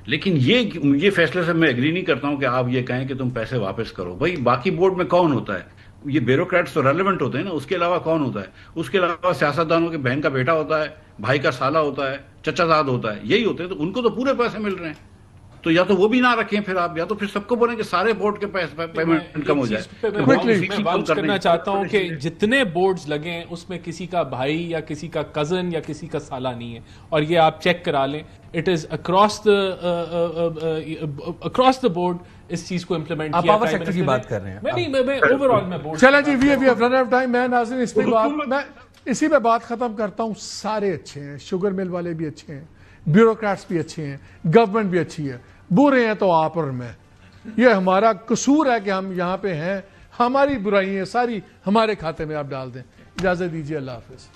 لیکن یہ فیصلے سے میں ایگری نہیں کرتا ہوں کہ آپ یہ کہیں کہ تم پیسے واپس کرو. بھائی باقی بورڈ میں کون ہوتا ہے؟ یہ بیوروکریٹس تو ریلیونٹ ہوتے ہیں نا, اس کے علاوہ کون ہوتا ہے؟ اس کے علاوہ سیاستدانوں کے بہن کا بیٹا ہوتا ہے, بھائی کا سالہ ہوتا ہے, چچا زاد ہوتا ہے, یہی ہوتے ہیں. تو ان کو تو پورے پیسے مل رہے ہیں. تو یا تو وہ بھی نہ رکھیں پھر آپ، یا تو پھر سب کو بولیں کہ سارے بورڈ کے پیمنٹ کم ہو جائے. میں واؤچ کرنا چاہتا ہوں کہ جتنے بورڈز لگے اس میں کسی کا بھائی یا کسی کا کزن یا کسی کا سالہ نہیں ہے, اور یہ آپ چیک کرا لیں, it is across the board اس چیز کو امپلیمنٹ کیا. پاور سیکٹر کی بات کر رہے ہیں, میں اوور آل میں بورڈ. چلیں جی, we have run out of time. میں ناظرین اس پہ بات, میں اسی پہ بات ختم کرتا ہوں. سارے اچھے ہیں, شوگر مل والے بھی اچھے ہیں, بیوروکریٹس بھی اچھے ہیں, گورنمنٹ بھی اچھی ہے. برے ہیں تو آپ اور میں, یہ ہمارا قصور ہے کہ ہم یہاں پہ ہیں. ہماری برائیاں ساری ہمارے کھاتے میں آپ ڈال دیں. اجازت دیجیے, اللہ حافظ.